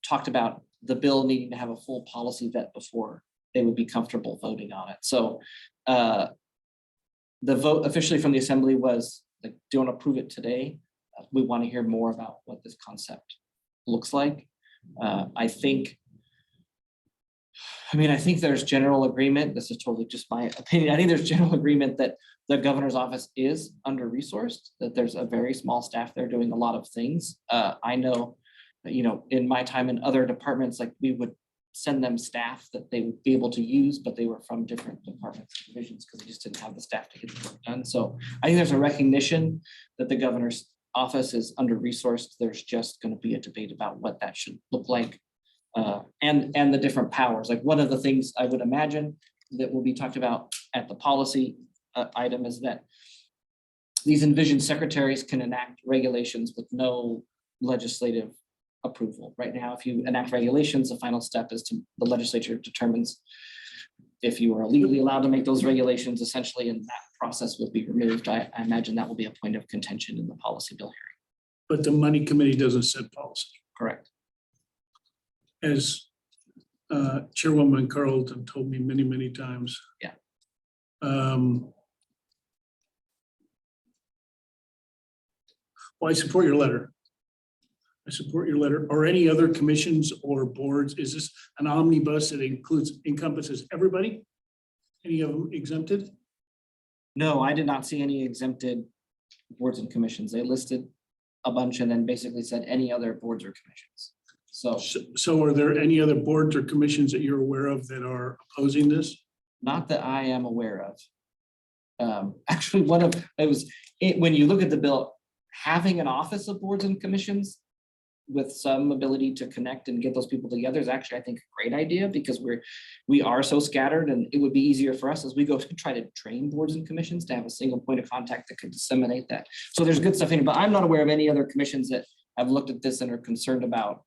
talked about the bill needing to have a full policy vet before they would be comfortable voting on it. So the vote officially from the assembly was like, don't approve it today. We want to hear more about what this concept looks like. I think there's general agreement. This is totally just my opinion. I think there's general agreement that the governor's office is under-resourced, that there's a very small staff there doing a lot of things. I know, in my time in other departments, like we would send them staff that they would be able to use, but they were from different departments and divisions because they just didn't have the staff to get the work done. So I think there's a recognition that the governor's office is under-resourced. There's just going to be a debate about what that should look like. And the different powers. Like one of the things I would imagine that will be talked about at the policy item is that these envisioned secretaries can enact regulations with no legislative approval. Right now, if you enact regulations, the final step is the legislature determines if you are legally allowed to make those regulations, essentially, and that process will be removed. I imagine that will be a point of contention in the policy bill hearing. But the money committee doesn't set policy. Correct. As Chairwoman Carlton told me many, many times. Yeah. Well, I support your letter. Or any other commissions or boards. Is this an omnibus that encompasses everybody? Any of them exempted? No, I did not see any exempted boards and commissions. They listed a bunch and then basically said any other boards or commissions. So are there any other boards or commissions that you're aware of that are opposing this? Not that I am aware of. Actually, when you look at the bill, having an office of boards and commissions with some ability to connect and get those people together is actually, I think, a great idea because we are so scattered, and it would be easier for us as we go to try to train boards and commissions to have a single point of contact that could disseminate that. So there's good stuff in it, but I'm not aware of any other commissions that have looked at this and are concerned about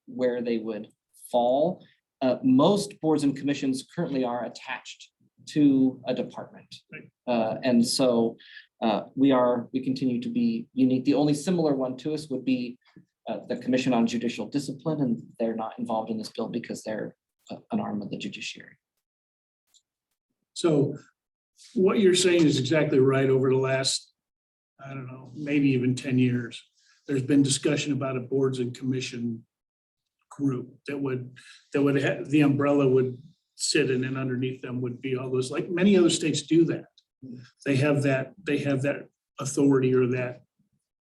where they would fall. Most boards and commissions currently are attached to a department. Right. And so we continue to be unique. The only similar one to us would be the Commission on Judicial Discipline, and they're not involved in this bill because they're an arm of the judiciary. So what you're saying is exactly right. Over the last, I don't know, maybe even 10 years, there's been discussion about a boards and commission group that would have, the umbrella would sit, and then underneath them would be all those, like many other states do that. They have that authority or that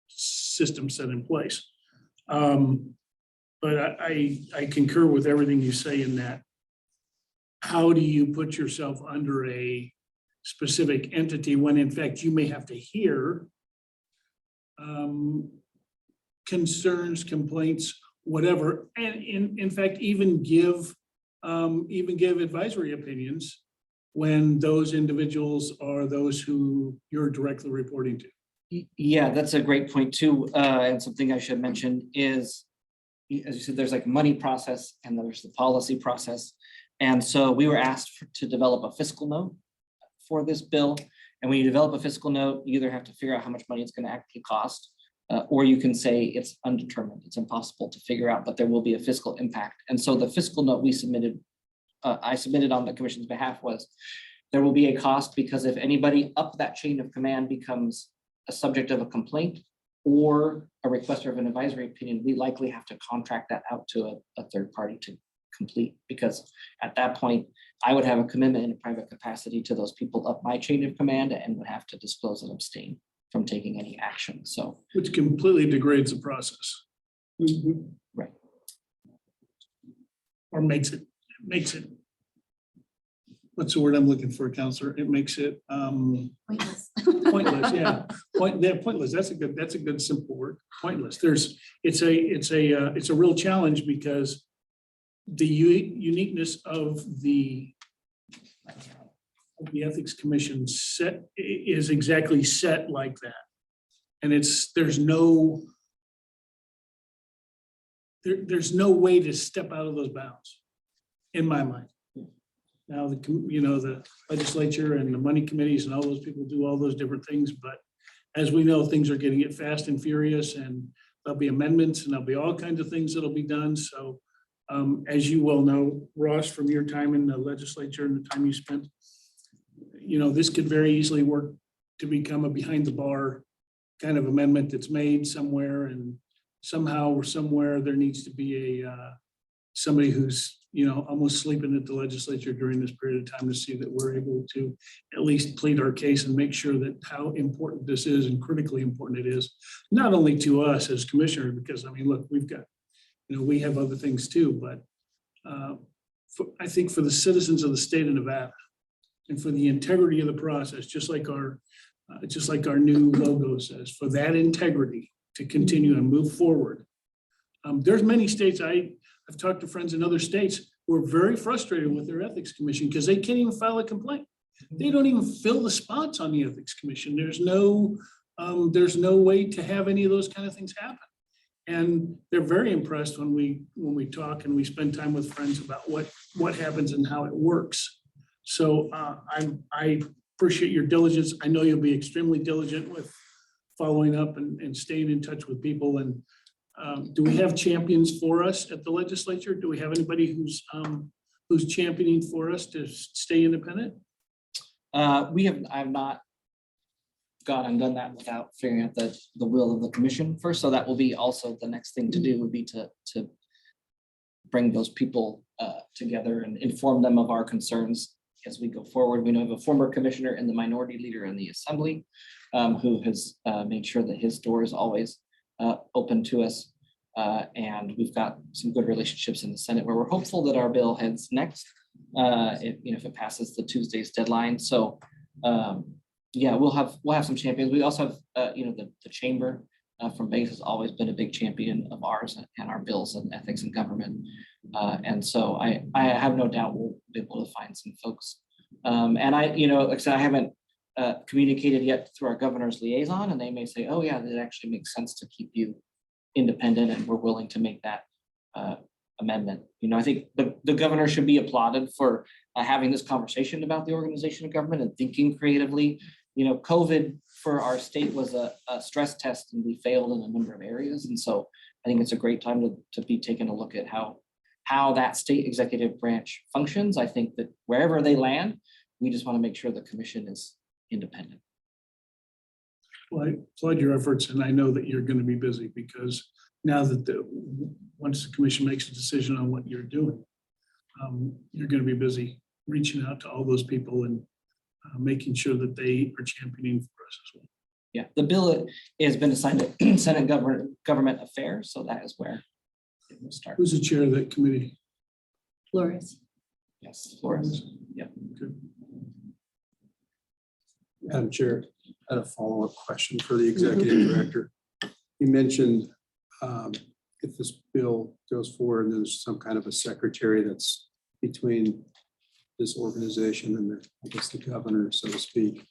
system set in place. But I concur with everything you say in that. How do you put yourself under a specific entity when in fact you may have to hear concerns, complaints, whatever, and in fact, even give advisory opinions when those individuals are those who you're directly reporting to. Yeah, that's a great point too. And something I should mention is, as you said, there's like money process and there's the policy process. And so we were asked to develop a fiscal note for this bill. And when you develop a fiscal note, you either have to figure out how much money it's going to actually cost, or you can say it's undetermined, it's impossible to figure out, but there will be a fiscal impact. And so the fiscal note we submitted, I submitted on the commission's behalf, was there will be a cost because if anybody up that chain of command becomes a subject of a complaint or a requester of an advisory opinion, we likely have to contract that out to a third party to complete, because at that point, I would have a commitment in a private capacity to those people up my chain of command and would have to disclose and abstain from taking any action. So, Which completely degrades the process. right. Or makes it, what's the word I'm looking for, Counselor? It makes it Pointless. pointless, yeah. Pointless. That's a good simple word. Pointless. It's a real challenge because the uniqueness of the Ethics Commission is exactly set like that. And there's no way to step out of those bounds, in my mind. Now, the legislature and the money committees and all those people do all those different things, but as we know, things are getting it fast and furious, and there'll be amendments and there'll be all kinds of things that'll be done. So as you well know, Ross, from your time in the legislature and the time you spent, this could very easily work to become a behind the bar kind of amendment that's made somewhere, and somehow or somewhere there needs to be somebody who's almost sleeping at the legislature during this period of time to see that we're able to at least plead our case and make sure that how important this is and critically important it is, not only to us as commissioners, because look, we've got, we have other things too, but I think for the citizens of the state of Nevada and for the integrity of the process, just like our new logo says, for that integrity to continue and move forward. There's many states, I've talked to friends in other states who are very frustrated with their ethics commission because they can't even file a complaint. They don't even fill the spots on the ethics commission. There's no way to have any of those kind of things happen. And they're very impressed when we talk and we spend time with friends about what happens and how it works. So I appreciate your diligence. I know you'll be extremely diligent with following up and staying in touch with people. And do we have champions for us at the legislature? Do we have anybody who's championing for us to stay independent? I have not gone and done that without figuring out the will of the commission first. So that will be also the next thing to do, would be to bring those people together and inform them of our concerns as we go forward. We know we have a former commissioner and the minority leader in the assembly who has made sure that his door is always open to us. And we've got some good relationships in the Senate where we're hopeful that our bill heads next, if it passes the Tuesday's deadline. So yeah, we'll have some champions. We also have, the chamber from Vegas has always been a big champion of ours and our bills and ethics and government. And so I have no doubt we'll be able to find some folks. And like I said, I haven't communicated yet through our governor's liaison, and they may say, oh yeah, that actually makes sense to keep you independent, and we're willing to make that amendment. I think the governor should be applauded for having this conversation about the organization of government and thinking creatively. COVID for our state was a stress test, and we failed in a number of areas. And so I think it's a great time to be taking a look at how that state executive branch functions. I think that wherever they land, we just want to make sure the commission is independent. Well, I applaud your efforts, and I know that you're going to be busy because now that once the commission makes a decision on what you're doing, you're going to be busy reaching out to all those people and making sure that they are championing for us as well. Yeah, the bill has been assigned to Senate Government Affairs, so that is where it will start. Who's the chair of that committee? Flores. Yes, Flores. Yeah. Good. Madam Chair, I had a follow-up question for the executive director. You mentioned if this bill goes forward, and there's some kind of a secretary that's between this organization and the, I guess, the governor, so to speak.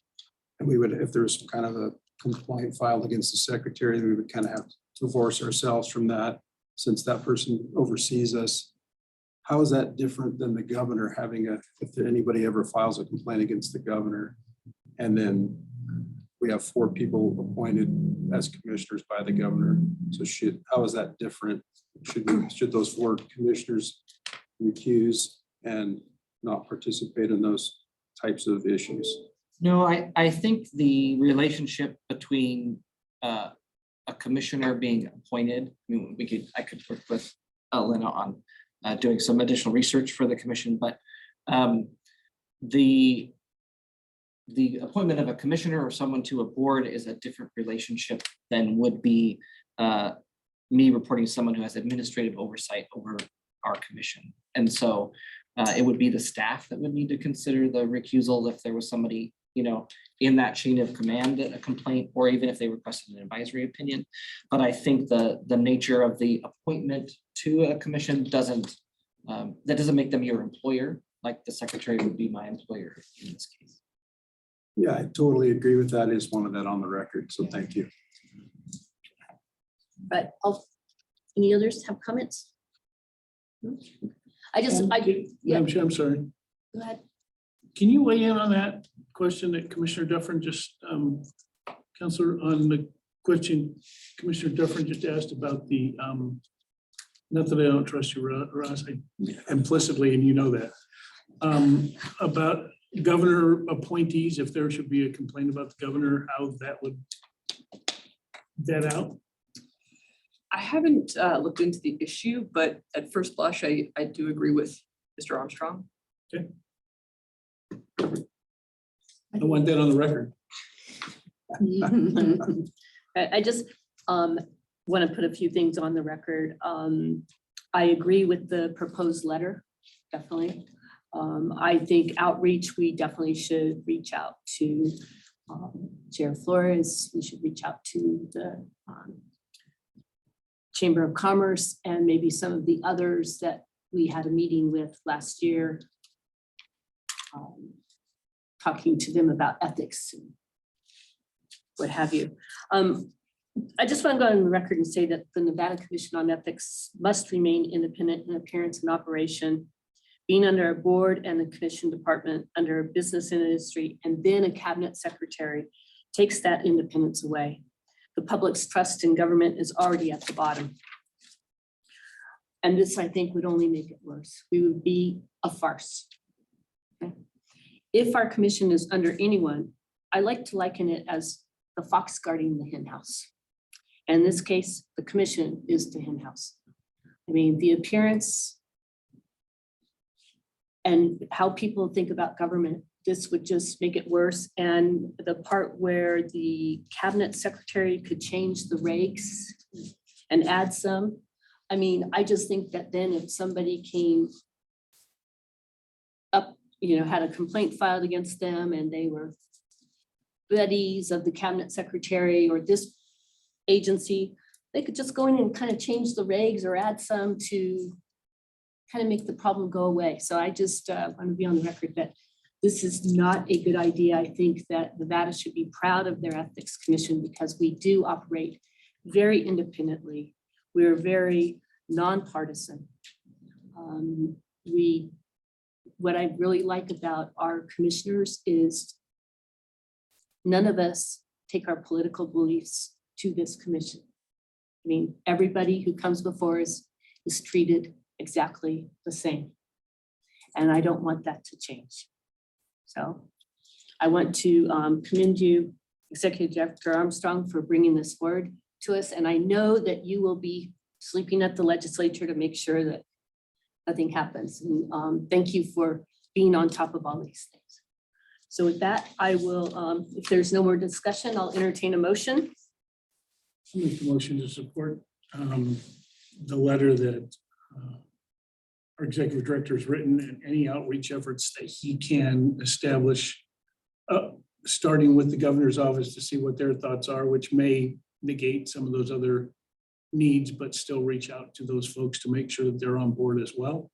And we would, if there was some kind of a complaint filed against the secretary, we would kind of have to divorce ourselves from that, since that person oversees us. How is that different than the governor having a, if anybody ever files a complaint against the governor? And then we have 4 people appointed as commissioners by the governor. So how is that different? Should those 4 commissioners recuse and not participate in those types of issues? No, I think the relationship between a commissioner being appointed, I mean, I could work with Lena on doing some additional research for the commission, but the appointment of a commissioner or someone to a board is a different relationship than would be me reporting to someone who has administrative oversight over our commission. And so it would be the staff that would need to consider the recusal if there was somebody, you know, in that chain of command, a complaint, or even if they requested an advisory opinion. But I think the nature of the appointment to a commission doesn't, that doesn't make them your employer, like the secretary would be my employer in this case. Yeah, I totally agree with that. I just wanted that on the record, so thank you. But any others have comments? No? Yeah, I'm sure, I'm sorry. go ahead. Can you weigh in on that question that Commissioner Dufferin just, Counselor, on the question Commissioner Dufferin just asked about the, not that I don't trust you, Ross, implicitly, and you know that, about governor appointees, if there should be a complaint about the governor, how that would that out? I haven't looked into the issue, but at first blush, I do agree with Mr. Armstrong. Okay. I want that on the record. I just want to put a few things on the record. I agree with the proposed letter, definitely. I think outreach, we definitely should reach out to Chair Flores. We should reach out to the Chamber of Commerce and maybe some of the others that we had a meeting with last year, talking to them about ethics and what have you. I just want to go on the record and say that the Nevada Commission on Ethics must remain independent in appearance and operation, being under a board and a commission department under a business industry, and then a cabinet secretary takes that independence away. The public's trust in government is already at the bottom. And this, I think, would only make it worse. We would be a farce. Okay? If our commission is under anyone, I like to liken it as the fox guarding the hen house. In this case, the commission is the hen house. I mean, the appearance and how people think about government, this would just make it worse. And the part where the cabinet secretary could change the regs and add some. I mean, I just think that then if somebody came up, you know, had a complaint filed against them and they were buddies of the cabinet secretary or this agency, they could just go in and kind of change the regs or add some to kind of make the problem go away. So I just want to be on the record that this is not a good idea. I think that Nevada should be proud of their ethics commission because we do operate very independently. We're very nonpartisan. What I really like about our commissioners is none of us take our political beliefs to this commission. I mean, everybody who comes before us is treated exactly the same. And I don't want that to change. So I want to commend you, Executive Director Armstrong, for bringing this forward to us. And I know that you will be sleeping at the legislature to make sure that nothing happens. And thank you for being on top of all these things. So with that, I will, if there's no more discussion, I'll entertain a motion. I'll make the motion to support the letter that our executive director has written and any outreach efforts that he can establish, starting with the governor's office to see what their thoughts are, which may negate some of those other needs, but still reach out to those folks to make sure that they're on board as well.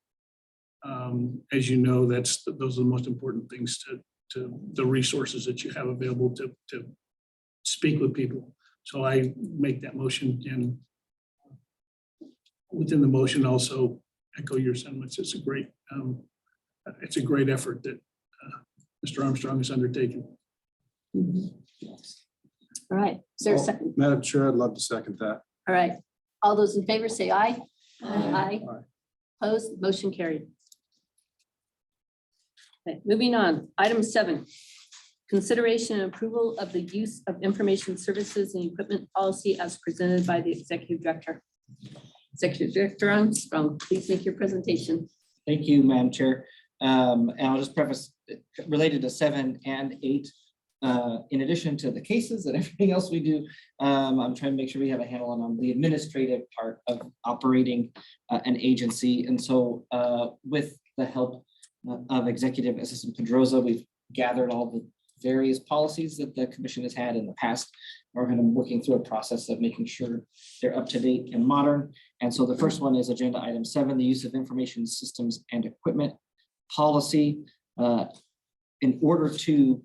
As you know, those are the most important things to the resources that you have available to speak with people. So I make that motion, and within the motion also echo your sentiments. It's a great effort that Mr. Armstrong has undertaken. All right, is there a second? Madam Chair, I'd love to second that. All right, all those in favor say aye. Aye. Aye. Opposed, motion carried. Okay, moving on, item 7. Consideration and approval of the use of information services and equipment policy as presented by the executive director. Executive Director Armstrong, please make your presentation. Thank you, Madam Chair. And I'll just preface related to 7 and 8. In addition to the cases and everything else we do, I'm trying to make sure we have a handle on the administrative part of operating an agency. And so with the help of Executive Assistant Pedroza, we've gathered all the various policies that the commission has had in the past. We're going to be working through a process of making sure they're up to date and modern. And so the first one is agenda item 7, the use of information systems and equipment policy. In order to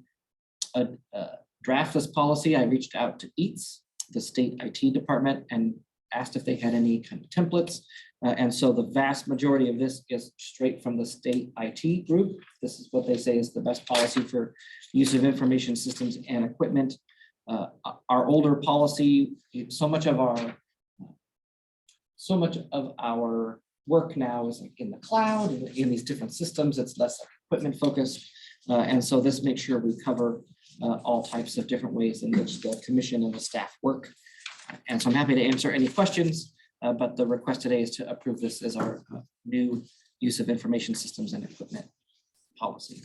draft this policy, I reached out to EATS, the state IT department, and asked if they had any kind of templates. And so the vast majority of this is straight from the state IT group. This is what they say is the best policy for use of information systems and equipment. Our older policy, so much of our work now is like in the cloud, in these different systems. It's less equipment focused. And so this makes sure we cover all types of different ways in which the commission and the staff work. And so I'm happy to answer any questions, but the request today is to approve this as our new use of information systems and equipment policy.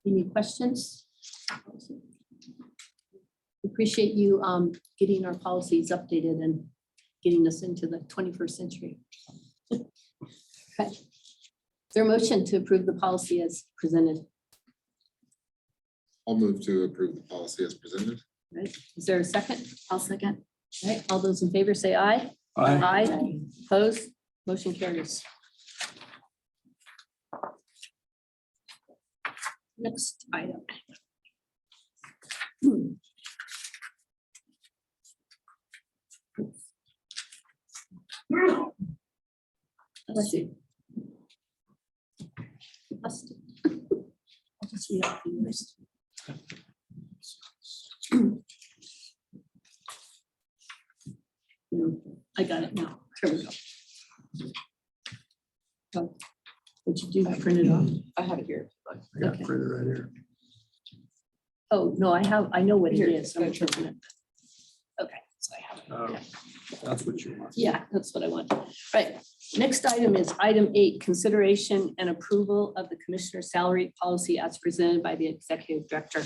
Any questions? Appreciate you getting our policies updated and getting us into the 21st century. Okay. Is there a motion to approve the policy as presented? I'll move to approve the policy as presented. Right. Is there a second? I'll second. All right, all those in favor say aye. Aye. Opposed, motion carries. Next item. Let's see. I'll just read out the list. I got it now. Here we go. Oh, what'd you do? Print it off? I have it here. I got Okay. it printed right here. Oh, no, I know what it Here, is. I'm go. printing it. Okay, so I have it. That's what you want. Yeah, that's what I want. Right. Next item is item 8, consideration and approval of the commissioner salary policy as presented by the executive director.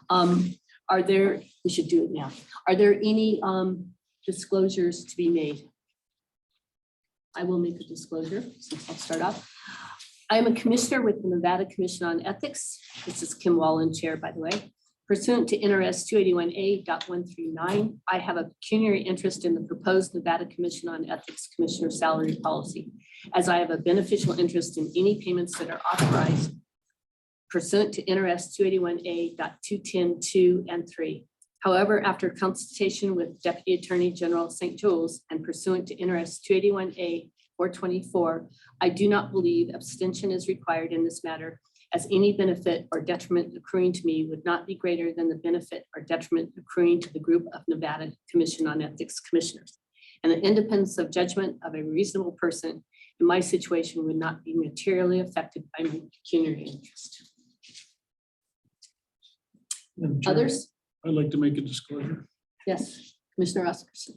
Are there, we should do it now. Are there any disclosures to be made? I will make a disclosure, since I'll start off. I am a commissioner with the Nevada Commission on Ethics. This is Kim Wallen, chair, by the way. Pursuant to NRS 281A.139, I have a pecuniary interest in the proposed Nevada Commission on Ethics Commissioner salary policy, as I have a beneficial interest in any payments that are authorized pursuant to NRS 281A.210(2) and 3. However, after consultation with Deputy Attorney General St. Jules and pursuant to NRS 281A.424, I do not believe abstention is required in this matter, as any benefit or detriment accruing to me would not be greater than the benefit or detriment accruing to the group of Nevada Commission on Ethics Commissioners. And the independence of judgment of a reasonable person in my situation would not be materially affected by my pecuniary interest. Madam Chair, Others? I'd like to make a disclosure. Yes, Commissioner Oscarson.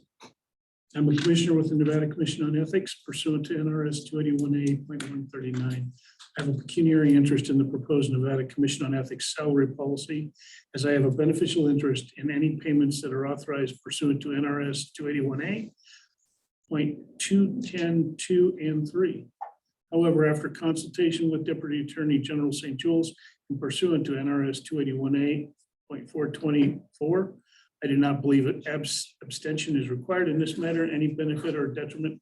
I'm a commissioner with the Nevada Commission on Ethics pursuant to NRS 281A.139. I have a pecuniary interest in the proposed Nevada Commission on Ethics salary policy, as I have a beneficial interest in any payments that are authorized pursuant to NRS 281A.210(2) and 3. However, after consultation with Deputy Attorney General St. Jules and pursuant to NRS 281A.424, I do not believe that abstention is required in this matter. Any benefit or detriment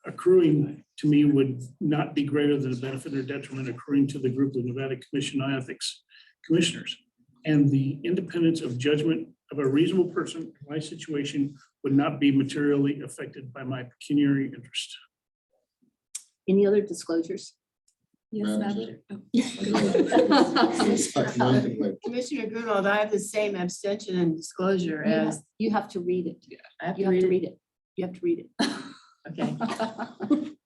accruing to me would not be greater than the benefit or detriment accruing to the group of Nevada Commission on Ethics Commissioners. And the independence of judgment of a reasonable person in my situation would not be materially affected by my pecuniary interest. Any other disclosures? Yes, Madam Madam. Commissioner Grunwald, I have the same abstention and disclosure as, You have to read it. I have You to have to read it. read it. You have to read it. Okay.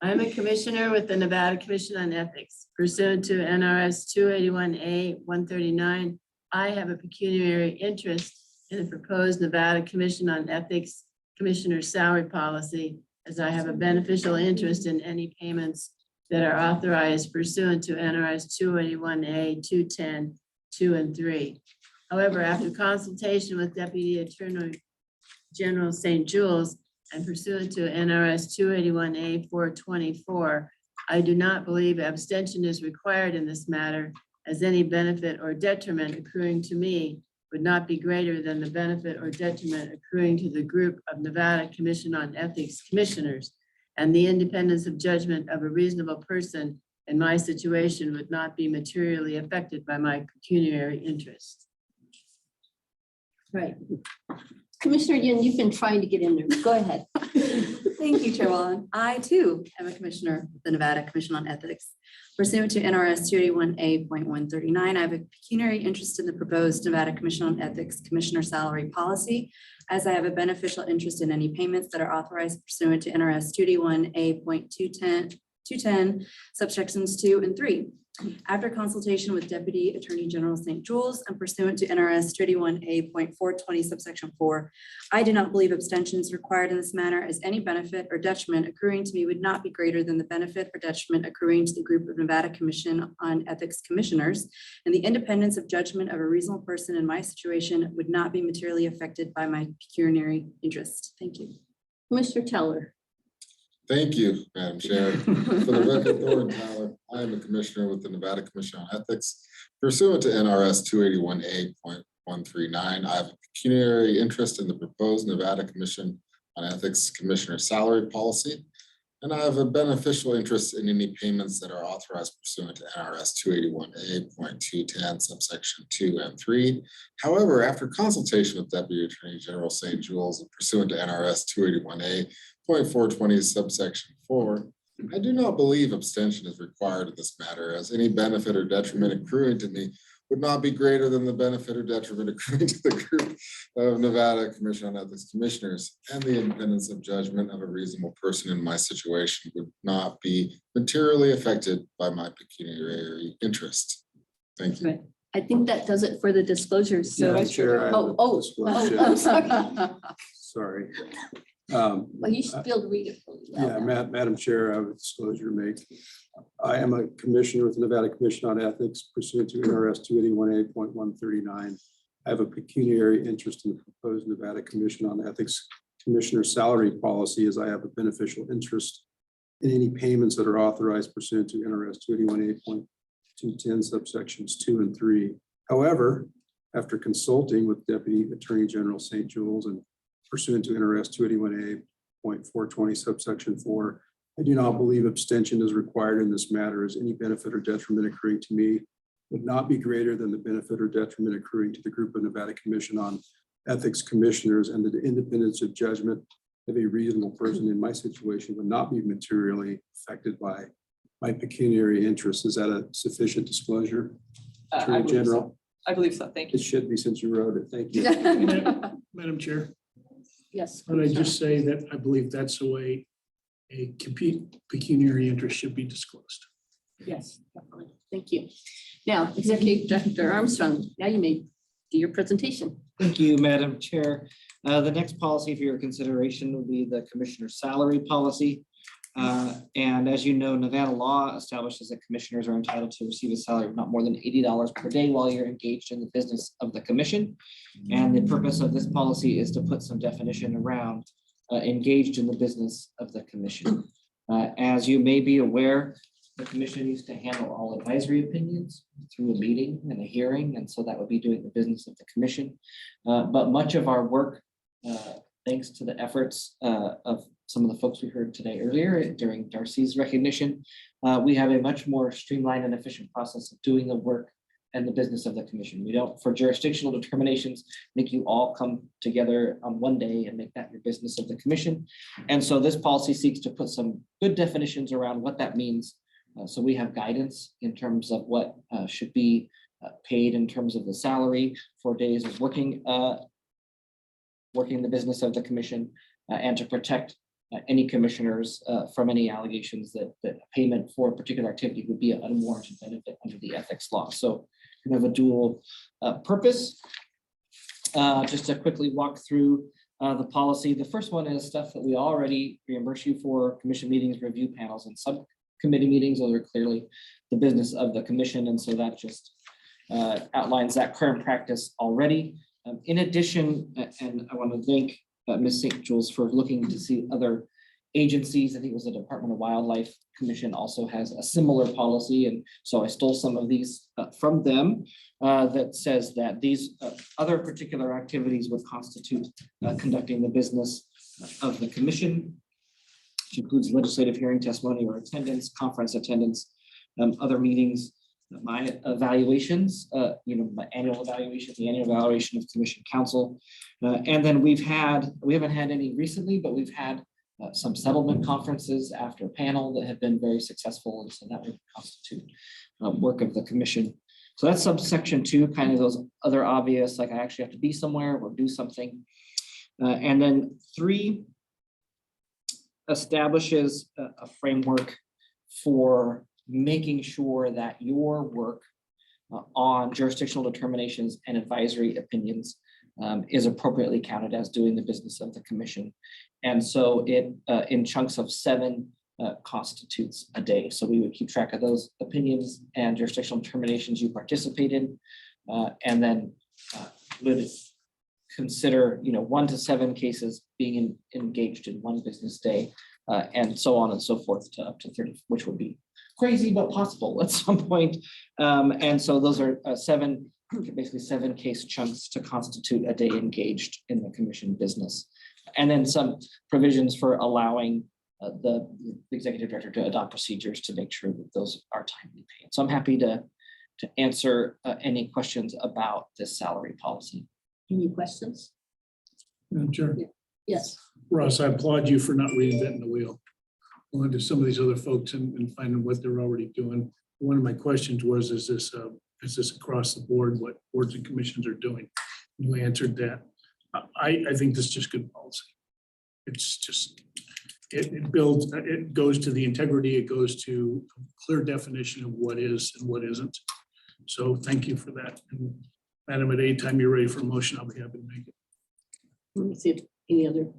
I'm a commissioner with the Nevada Commission on Ethics pursuant to NRS 281A 139. I have a pecuniary interest in the proposed Nevada Commission on Ethics Commissioner salary policy, as I have a beneficial interest in any payments that are authorized pursuant to NRS 281A 210, 2 and 3. However, after consultation with Deputy Attorney General St. Jules, and pursuant to NRS 281A 424, I do not believe abstention is required in this matter, as any benefit or detriment accruing to me would not be greater than the benefit or detriment accruing to the group of Nevada Commission on Ethics Commissioners, and the independence of judgment of a reasonable person in my situation would not be materially affected by my pecuniary interest. Right. Commissioner Yin, you've been trying to get in there. Go ahead. Thank you, Chair Wallen. I too am a commissioner of the Nevada Commission on Ethics. Pursuant to NRS 281A.139, I have a pecuniary interest in the proposed Nevada Commission on Ethics Commissioner salary policy, as I have a beneficial interest in any payments that are authorized pursuant to NRS 281A.210 subsections 2 and 3. After consultation with Deputy Attorney General St. Jules and pursuant to NRS 281A.420 subsection 4, I do not believe abstention is required in this manner, as any benefit or detriment accruing to me would not be greater than the benefit or detriment accruing to the group of Nevada Commission on Ethics Commissioners, and the independence of judgment of a reasonable person in my situation would not be materially affected by my pecuniary interest. Thank you. Commissioner Teller. Thank you, Madam Chair. For the record, Thornton Tyler, I am a commissioner with the Nevada Commission on Ethics. Pursuant to NRS 281A.139, I have a pecuniary interest in the proposed Nevada Commission on Ethics Commissioner salary policy, and I have a beneficial interest in any payments that are authorized pursuant to NRS 281A.210 subsection 2 and 3. However, after consultation with Deputy Attorney General St. Jules and pursuant to NRS 281A.420 subsection 4, I do not believe abstention is required in this matter, as any benefit or detriment accruing to me would not be greater than the benefit or detriment accruing to the group of Nevada Commission on Ethics Commissioners, and the independence of judgment of a reasonable person in my situation would not be materially affected by my pecuniary interest. Thank you. Right. I think that does it for the disclosures. So, Madam Chair, I have a oh, disclosure. I'm sorry. Sorry. Well, you should be able to read it. really well. Yeah, Madam Chair, I have a disclosure to make. I am a commissioner with the Nevada Commission on Ethics pursuant to NRS 281A.139. I have a pecuniary interest in the proposed Nevada Commission on Ethics Commissioner salary policy, as I have a beneficial interest in any payments that are authorized pursuant to NRS 281A.210 subsections 2 and 3. However, after consulting with Deputy Attorney General St. Jules and pursuant to NRS 281A.420 subsection 4, I do not believe abstention is required in this matter, as any benefit or detriment accruing to me would not be greater than the benefit or detriment accruing to the group of Nevada Commission on Ethics Commissioners, and the independence of judgment of a reasonable person in my situation would not be materially affected by my pecuniary interests. Is that a sufficient disclosure? I Attorney believe so. General? I believe so. Thank It you. should be, since you wrote it. Thank you. Madam Chair, Yes. could I just say that I believe that's the way a pecuniary interest should be disclosed. Yes, definitely. Thank you. Now, Executive Director Armstrong, now you may do your presentation. Thank you, Madam Chair. The next policy for your consideration will be the Commissioner salary policy. And as you know, Nevada law establishes that commissioners are entitled to receive a salary of not more than $80 per day while you're engaged in the business of the commission. And the purpose of this policy is to put some definition around engaged in the business of the commission. As you may be aware, the commission used to handle all advisory opinions through a meeting and a hearing, and so that would be doing the business of the commission. But much of our work, thanks to the efforts of some of the folks we heard today earlier during Darcy's recognition, we have a much more streamlined and efficient process of doing the work and the business of the commission. We don't, for jurisdictional determinations, make you all come together on one day and make that your business of the commission. And so this policy seeks to put some good definitions around what that means. So we have guidance in terms of what should be paid in terms of the salary for days of working the business of the commission, and to protect any commissioners from any allegations that payment for a particular activity would be an unwarranted benefit under the ethics law. So kind of a dual purpose. Just to quickly walk through the policy. The first one is stuff that we already reimburse you for: commission meetings, review panels, and subcommittee meetings. Those are clearly the business of the commission. And so that just outlines that current practice already. In addition, and I want to thank Ms. St. Jules for looking to see other agencies. I think it was the Department of Wildlife Commission also has a similar policy. And so I stole some of these from them that says that these other particular activities would constitute conducting the business of the commission, which includes legislative hearing, testimony, or attendance, conference attendance, other meetings, my evaluations, my annual evaluation, the annual evaluation of commission council. And then we haven't had any recently, but we've had some settlement conferences after a panel that have been very successful. And so that would constitute work of the commission. So that's subsection 2, kind of those other obvious, like I actually have to be somewhere or do something. And then 3 establishes a framework for making sure that your work on jurisdictional determinations and advisory opinions is appropriately counted as doing the business of the commission. And so it, in chunks of 7, constitutes a day. So we would keep track of those opinions and jurisdictional determinations you participate in, and then would consider, 1 to 7 cases being engaged in one business day, and so on and so forth to up to 30, which would be crazy, but possible at some point. And so those are 7, basically 7 case chunks to constitute a day engaged in the commission business. And then some provisions for allowing the executive director to adopt procedures to make sure that those are timely paid. So I'm happy to answer any questions about this salary policy. Any questions? Madam Chair. Yes. Ross, I applaud you for not reinventing the wheel. Going to some of these other folks and finding what they're already doing. One of my questions was, is this across the board, what boards and commissions are doing? You answered that. I think this is just good policy. It's just, it builds, it goes to the integrity, it goes to a clear definition of what is and what isn't. So thank you for that. And Madam, at any time you're ready for a motion, I'll be happy to make it. Let me see if any other.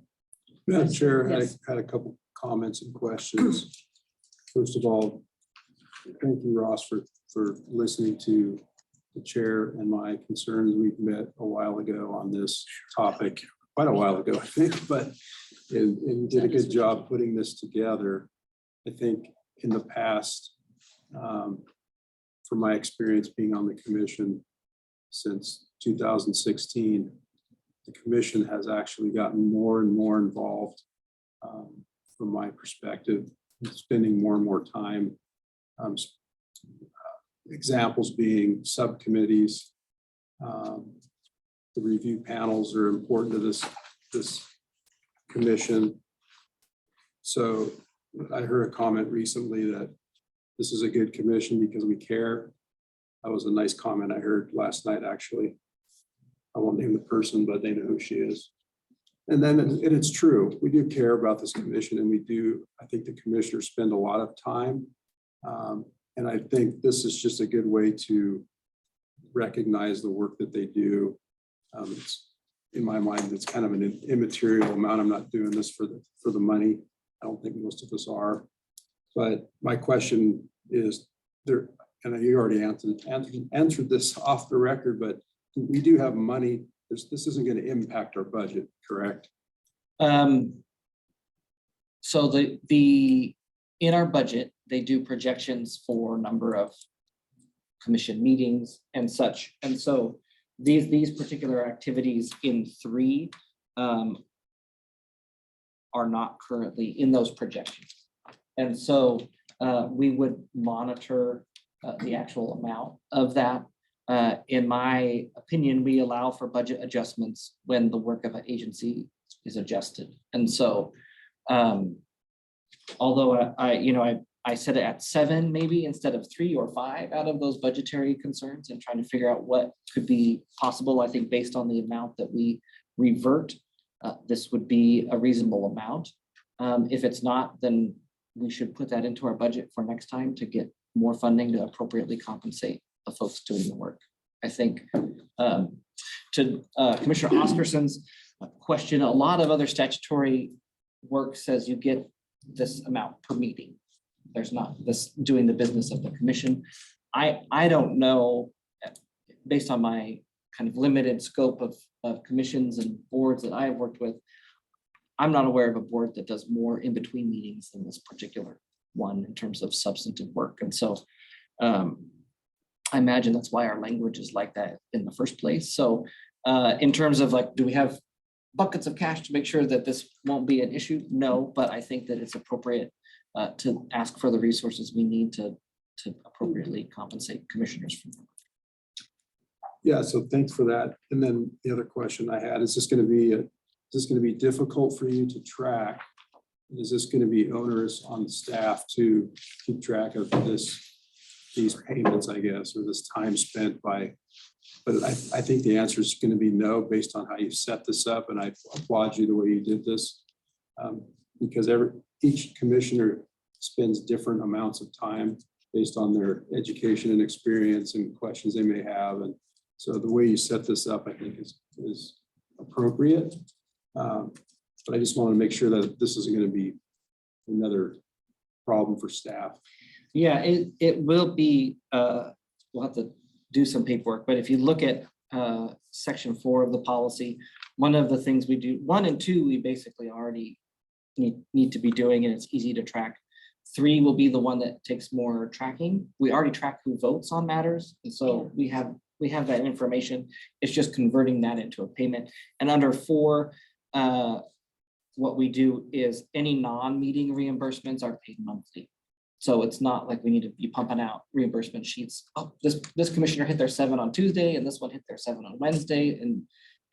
Madam Chair, I Yes. had a couple comments and questions. First of all, thank you, Ross, for listening to the chair and my concerns. We've met a while ago on this topic, quite a while ago, I think, but and you did a good job putting this together. I think in the past, from my experience being on the commission since 2016, the commission has actually gotten more and more involved from my perspective, spending more and more time. Examples being subcommittees. The review panels are important to this commission. So I heard a comment recently that this is a good commission because we care. That was a nice comment I heard last night, actually. I won't name the person, but they know who she is. And then, and it's true, we do care about this commission, and we do, I think the commissioners spend a lot of time. And I think this is just a good way to recognize the work that they do. It's, in my mind, it's kind of an immaterial amount. I'm not doing this for the money. I don't think most of us are. But my question is there, and you already answered this off the record, but we do have money. This isn't going to impact our budget, correct? So the in our budget, they do projections for number of commission meetings and such. And so these particular activities in 3 are not currently in those projections. And so we would monitor the actual amount of that. In my opinion, we allow for budget adjustments when the work of an agency is adjusted. And so although I set it at 7 maybe instead of 3 or 5 out of those budgetary concerns and trying to figure out what could be possible, I think based on the amount that we revert, this would be a reasonable amount. If it's not, then we should put that into our budget for next time to get more funding to appropriately compensate the folks doing the work. I think to Commissioner Oscarson's question, a lot of other statutory work says you get this amount per meeting. There's not this doing the business of the commission. I don't know, based on my kind of limited scope of commissions and boards that I have worked with, I'm not aware of a board that does more in between meetings than this particular one in terms of substantive work. And so I imagine that's why our language is like that in the first place. So in terms of like, do we have buckets of cash to make sure that this won't be an issue? No, but I think that it's appropriate to ask for the resources we need to appropriately compensate commissioners for them. Yeah, so thanks for that. And then the other question I had, is this going to be difficult for you to track? Is this going to be onerous on staff to keep track of these payments, I guess, or this time spent by? But I think the answer is going to be no, based on how you set this up. And I applaud you the way you did this. Because each commissioner spends different amounts of time based on their education and experience and questions they may have. And so the way you set this up, I think is appropriate. But I just want to make sure that this isn't going to be another problem for staff. Yeah, it will be, we'll have to do some paperwork, but if you look at section 4 of the policy, one of the things we do, 1 and 2, we basically already need to be doing, and it's easy to track. 3 will be the one that takes more tracking. We already track who votes on matters. And so we have that information. It's just converting that into a payment. And under 4, what we do is any non-meeting reimbursements are paid monthly. So it's not like we need to be pumping out reimbursement sheets. Oh, this commissioner hit their 7 on Tuesday and this one hit their 7 on Wednesday.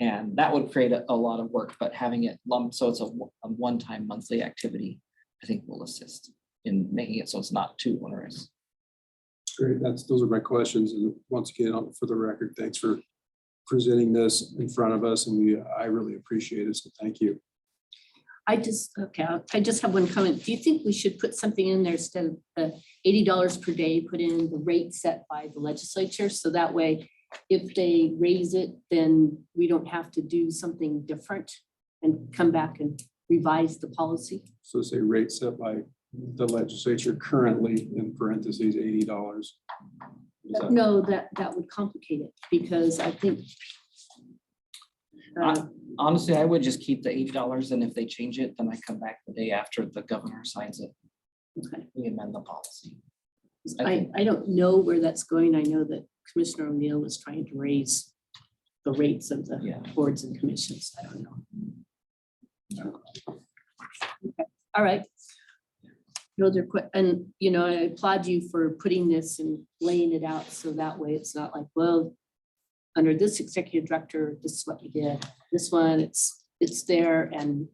And that would create a lot of work, but having it lumped so it's a one-time monthly activity, I think will assist in making it so it's not too onerous. Great, those are my questions. And once again, for the record, thanks for presenting this in front of us, and I really appreciate it. So thank you. I just have one comment. Do you think we should put something in there instead of the $80 per day, put in the rate set by the legislature? So that way, if they raise it, then we don't have to do something different and come back and revise the policy. So say rate set by the legislature currently, in parentheses, $80. No, that would complicate it, because I think Honestly, I would just keep the $80, and if they change it, then I come back the day after the governor signs it. okay. We amend the policy. I don't know where that's going. I know that Commissioner O'Neill was trying to raise the rates of the boards and commissions. I don't know. Okay. All right. Those are quick, and I applaud you for putting this and laying it out so that way it's not like, well, under this executive director, this is what we did. This one, it's there and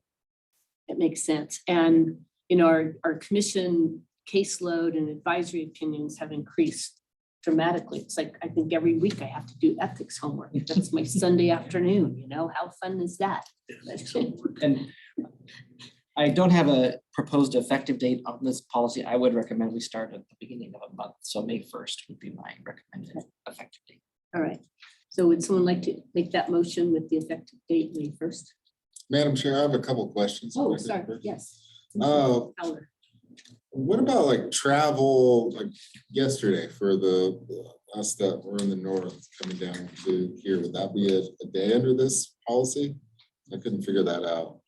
it makes sense. And our commission caseload and advisory opinions have increased dramatically. It's like, I think every week I have to do ethics homework. That's my Sunday afternoon, how fun is that? And I don't have a proposed effective date on this policy. I would recommend we start at the beginning of a month. So May 1st would be my recommended effective date. All right. So would someone like to make that motion with the effective date May 1st? Madam Chair, I have a couple questions. Oh, sorry. Yes. What about like travel, like yesterday for us that were in the north coming down to here? Would that be a day under this policy? I couldn't figure that out.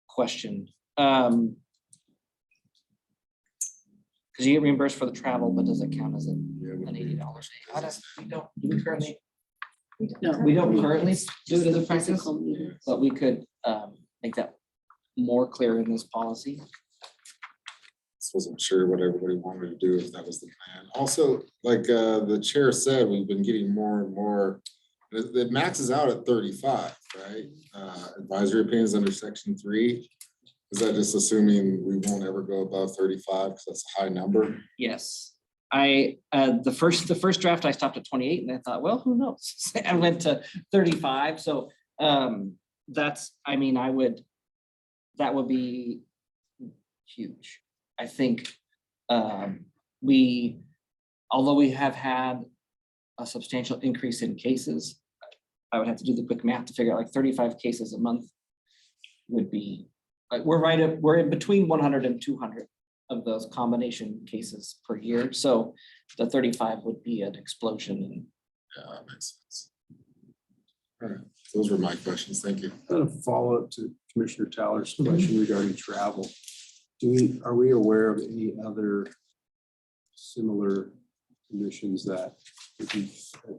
Question. Because you get reimbursed for the travel, but does it count as an Yeah, we- $80? We don't, do we currently, No. we don't currently do it as a Just practice, physical meetings. but we could make that more clear in this policy. Just wasn't sure what everybody wanted to do, if that was the plan. Also, like the chair said, we've been getting more and more. It maxes out at 35, right? Advisory opinions under section 3. Is that just assuming we won't ever go above 35 because that's a high number? Yes, the first draft, I stopped at 28 and I thought, well, who knows? I went to 35, so that's, I mean, that would be huge. I think although we have had a substantial increase in cases, I would have to do the quick math to figure out like 35 cases a month would be, like, we're in between 100 and 200 of those combination cases per year. So the 35 would be an explosion. Yeah, that makes sense. All right, those were my questions. Thank you. A follow-up to Commissioner Taller's question regarding travel. Are we aware of any other similar commissions that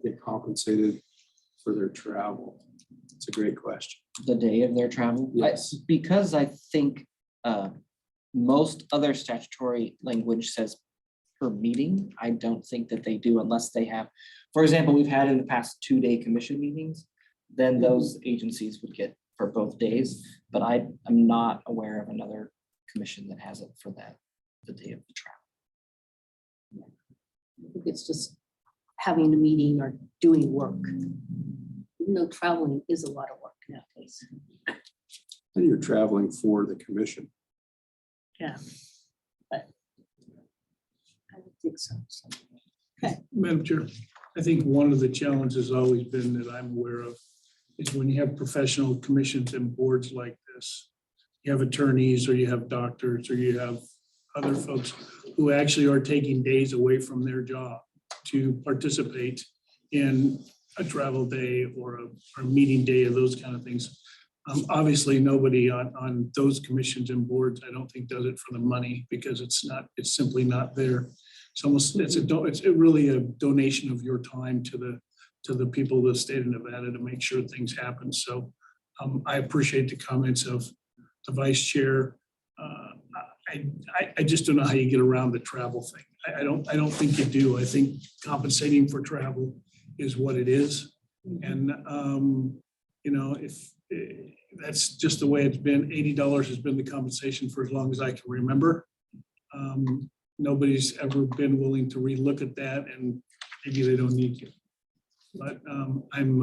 get compensated for their travel? It's a great question. The day of their travel? Yes. Because I think most other statutory language says per meeting. I don't think that they do unless they have, for example, we've had in the past 2-day commission meetings, then those agencies would get for both days, but I'm not aware of another commission that has it for that, the day of the travel. I think it's just having a meeting or doing work. Even though traveling is a lot of work nowadays. And you're traveling for the commission. Yeah. But I would think so. Madam Chair, I think one of the challenges has always been that I'm aware of is when you have professional commissions and boards like this, you have attorneys or you have doctors or you have other folks who actually are taking days away from their job to participate in a travel day or a meeting day or those kind of things. Obviously, nobody on those commissions and boards, I don't think does it for the money because it's simply not there. It's almost, it's really a donation of your time to the people of the state of Nevada to make sure things happen. So I appreciate the comments of the vice chair. I just don't know how you get around the travel thing. I don't think you do. I think compensating for travel is what it is. And, if that's just the way it's been, $80 has been the compensation for as long as I can remember. Nobody's ever been willing to relook at that, and maybe they don't need to. But I'm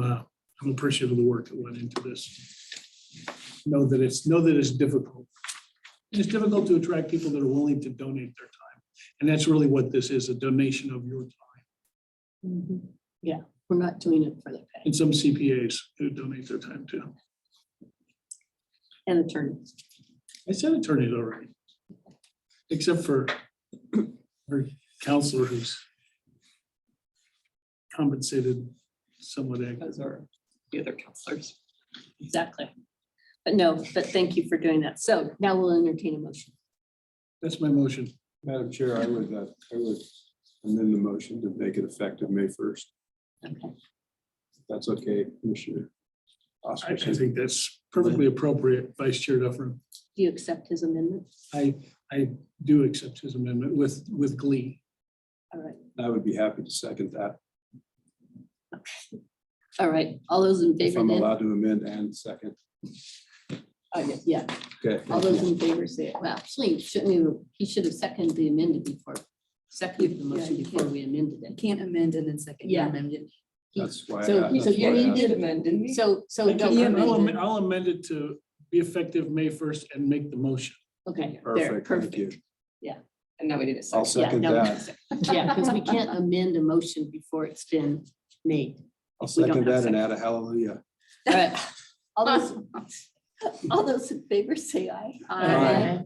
appreciative of the work that went into this. Know that it's difficult. It's difficult to attract people that are willing to donate their time. And that's really what this is, a donation of your time. Yeah, we're not doing it for the pay. And some CPAs who donate their time too. And attorneys. I said attorneys already. Except for our counselor who's compensated somewhat. Those are the other counselors. Exactly. But thank you for doing that. So now we'll entertain a motion. That's my motion. Madam Chair, I would amend the motion to make it effective May 1st. Okay. That's okay, Commissioner. I think that's perfectly appropriate, Vice Chair Dufferin. Do you accept his amendment? I do accept his amendment with glee. All right. I would be happy to second that. All right. All those in If favor I'm then? allowed to amend and second. Yeah. Okay. All those in favor say it. Well, actually, he should have seconded the amended before, seconded the motion you before we amended You it. can't amend and then second your Yeah. amendment. That's why. So that's you why I need asked. to amend, didn't we? So I'll amend it to be effective May 1st and make the motion. okay, there, Perfect, thank you. perfect. And now we need a I'll second. second no, that. Yeah, because we can't amend a motion before it's been made. I'll we don't second have that and add a hallelujah. All right. All those in favor say aye. Aye.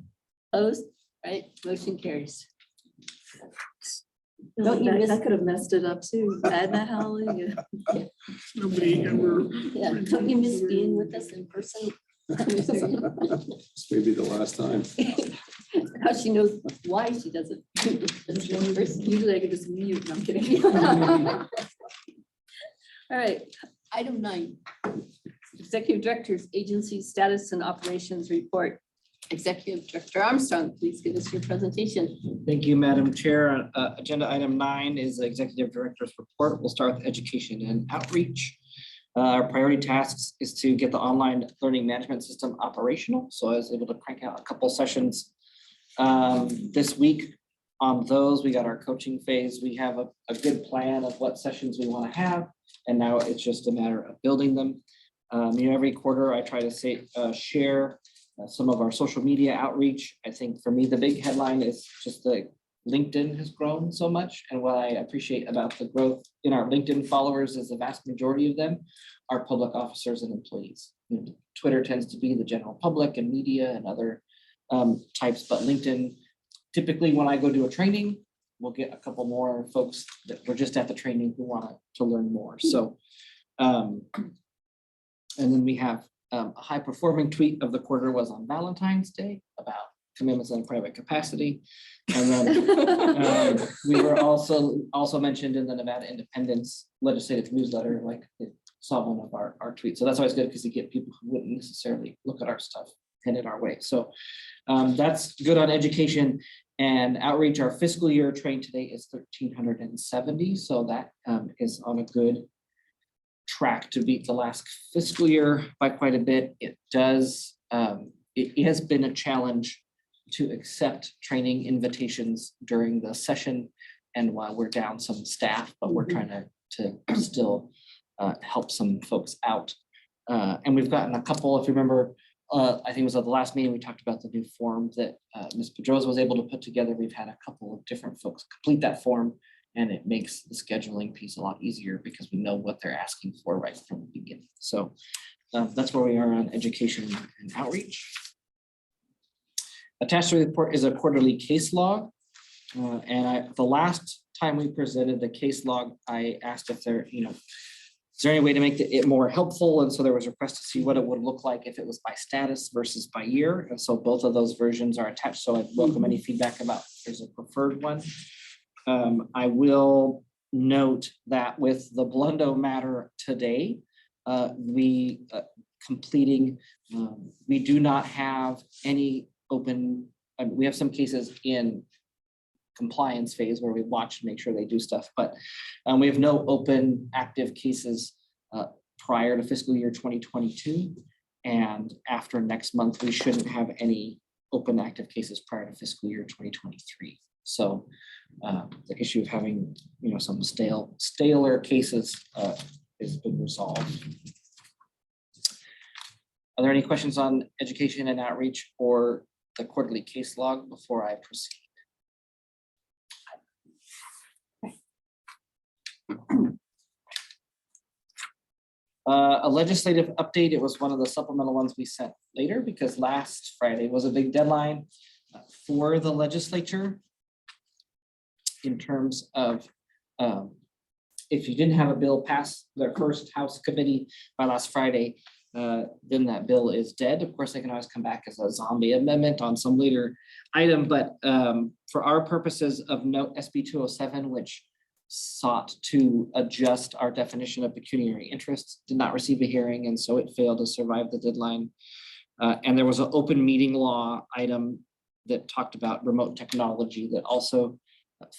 Opposed? Right, motion carries. Don't you miss, I could have messed it up too. Add that hallelujah. Nobody ever. yeah, don't you miss being with us in person This may be the last time. How she knows why she does it. Usually I could just mute, no, I'm kidding. All right, item 9. Executive Director's Agency Status and Operations Report. Executive Director Armstrong, please give us your presentation. Thank you, Madam Chair. Agenda item 9 is the Executive Director's report. We'll start with education and outreach. Our priority tasks is to get the online learning management system operational. So I was able to crank out a couple sessions this week. On those, we got our coaching phase. We have a good plan of what sessions we want to have, and now it's just a matter of building them. Every quarter I try to share some of our social media outreach. I think for me, the big headline is just the LinkedIn has grown so much. And what I appreciate about the growth in our LinkedIn followers is the vast majority of them are public officers and employees. Twitter tends to be the general public and media and other types, but LinkedIn, typically when I go to a training, we'll get a couple more folks that were just at the training who want to learn more. So, and then we have a high performing tweet of the quarter was on Valentine's Day about commitments in a private capacity. And then we were also mentioned in the Nevada Independence legislative newsletter, like it saw one of our tweets. So that's always good because you get people who wouldn't necessarily look at our stuff headed our way. So that's good on education and outreach. Our fiscal year train today is 1,370. So that is on a good track to beat the last fiscal year by quite a bit. It does, it has been a challenge to accept training invitations during the session and while we're down some staff, but we're trying to still help some folks out. And we've gotten a couple, if you remember, I think it was at the last meeting, we talked about the new form that Ms. Pedroza was able to put together. We've had a couple of different folks complete that form, and it makes the scheduling piece a lot easier because we know what they're asking for right from the beginning. So that's where we are on education and outreach. Attached to the report is a quarterly case log. The last time we presented the case log, I asked if is there any way to make it more helpful? And so there was a request to see what it would look like if it was by status versus by year. And so both of those versions are attached. So I welcome any feedback about if there's a preferred one. I will note that with the Blundo matter today, we do not have any open, we have some cases in compliance phase where we watch and make sure they do stuff, but we have no open active cases prior to fiscal year 2022. And after next month, we shouldn't have any open active cases prior to fiscal year 2023. So the issue of having some staler cases has been resolved. Are there any questions on education and outreach or the quarterly case log before I proceed? A legislative update. It was one of the supplemental ones we sent later because last Friday was a big deadline for the legislature in terms of if you didn't have a bill pass their first House committee by last Friday, then that bill is dead. Of course, they can always come back as a zombie amendment on some later item, but for our purposes of note SB 207, which sought to adjust our definition of pecuniary interests, did not receive a hearing, and so it failed to survive the deadline. And there was an open meeting law item that talked about remote technology that also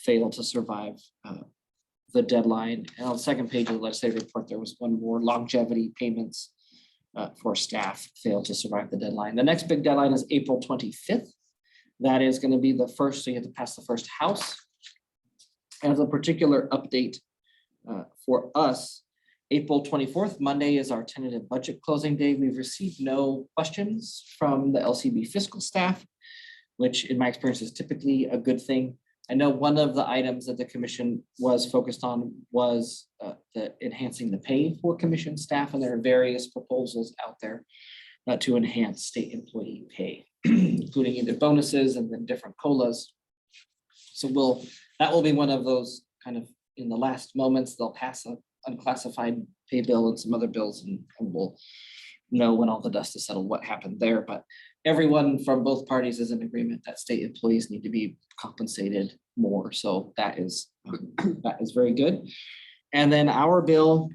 failed to survive the deadline. And on the second page of the legislative report, there was one more: longevity payments for staff failed to survive the deadline. The next big deadline is April 25th. That is going to be the first, so you have to pass the first House. As a particular update for us, April 24th, Monday, is our tentative budget closing day. We've received no questions from the LCB fiscal staff, which in my experience is typically a good thing. I know one of the items that the commission was focused on was enhancing the pay for commission staff, and there are various proposals out there to enhance state employee pay, including either bonuses and then different COLAs. So that will be one of those kind of in the last moments, they'll pass an unclassified pay bill and some other bills, and we'll know when all the dust is settled, what happened there, but everyone from both parties is in agreement that state employees need to be compensated more. So that is very good. And then our bill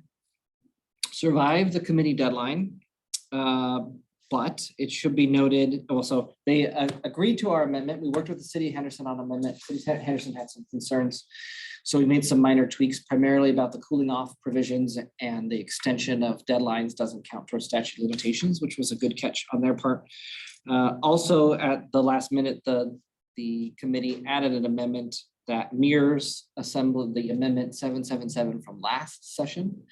survived the committee deadline. But it should be noted also, they agreed to our amendment. We worked with the city of Henderson on amendment. City of Henderson had some concerns. So we made some minor tweaks, primarily about the cooling off provisions, and the extension of deadlines doesn't count towards statute of limitations, which was a good catch on their part. Also, at the last minute, the committee added an amendment that mirrors the amendment 777 from last session,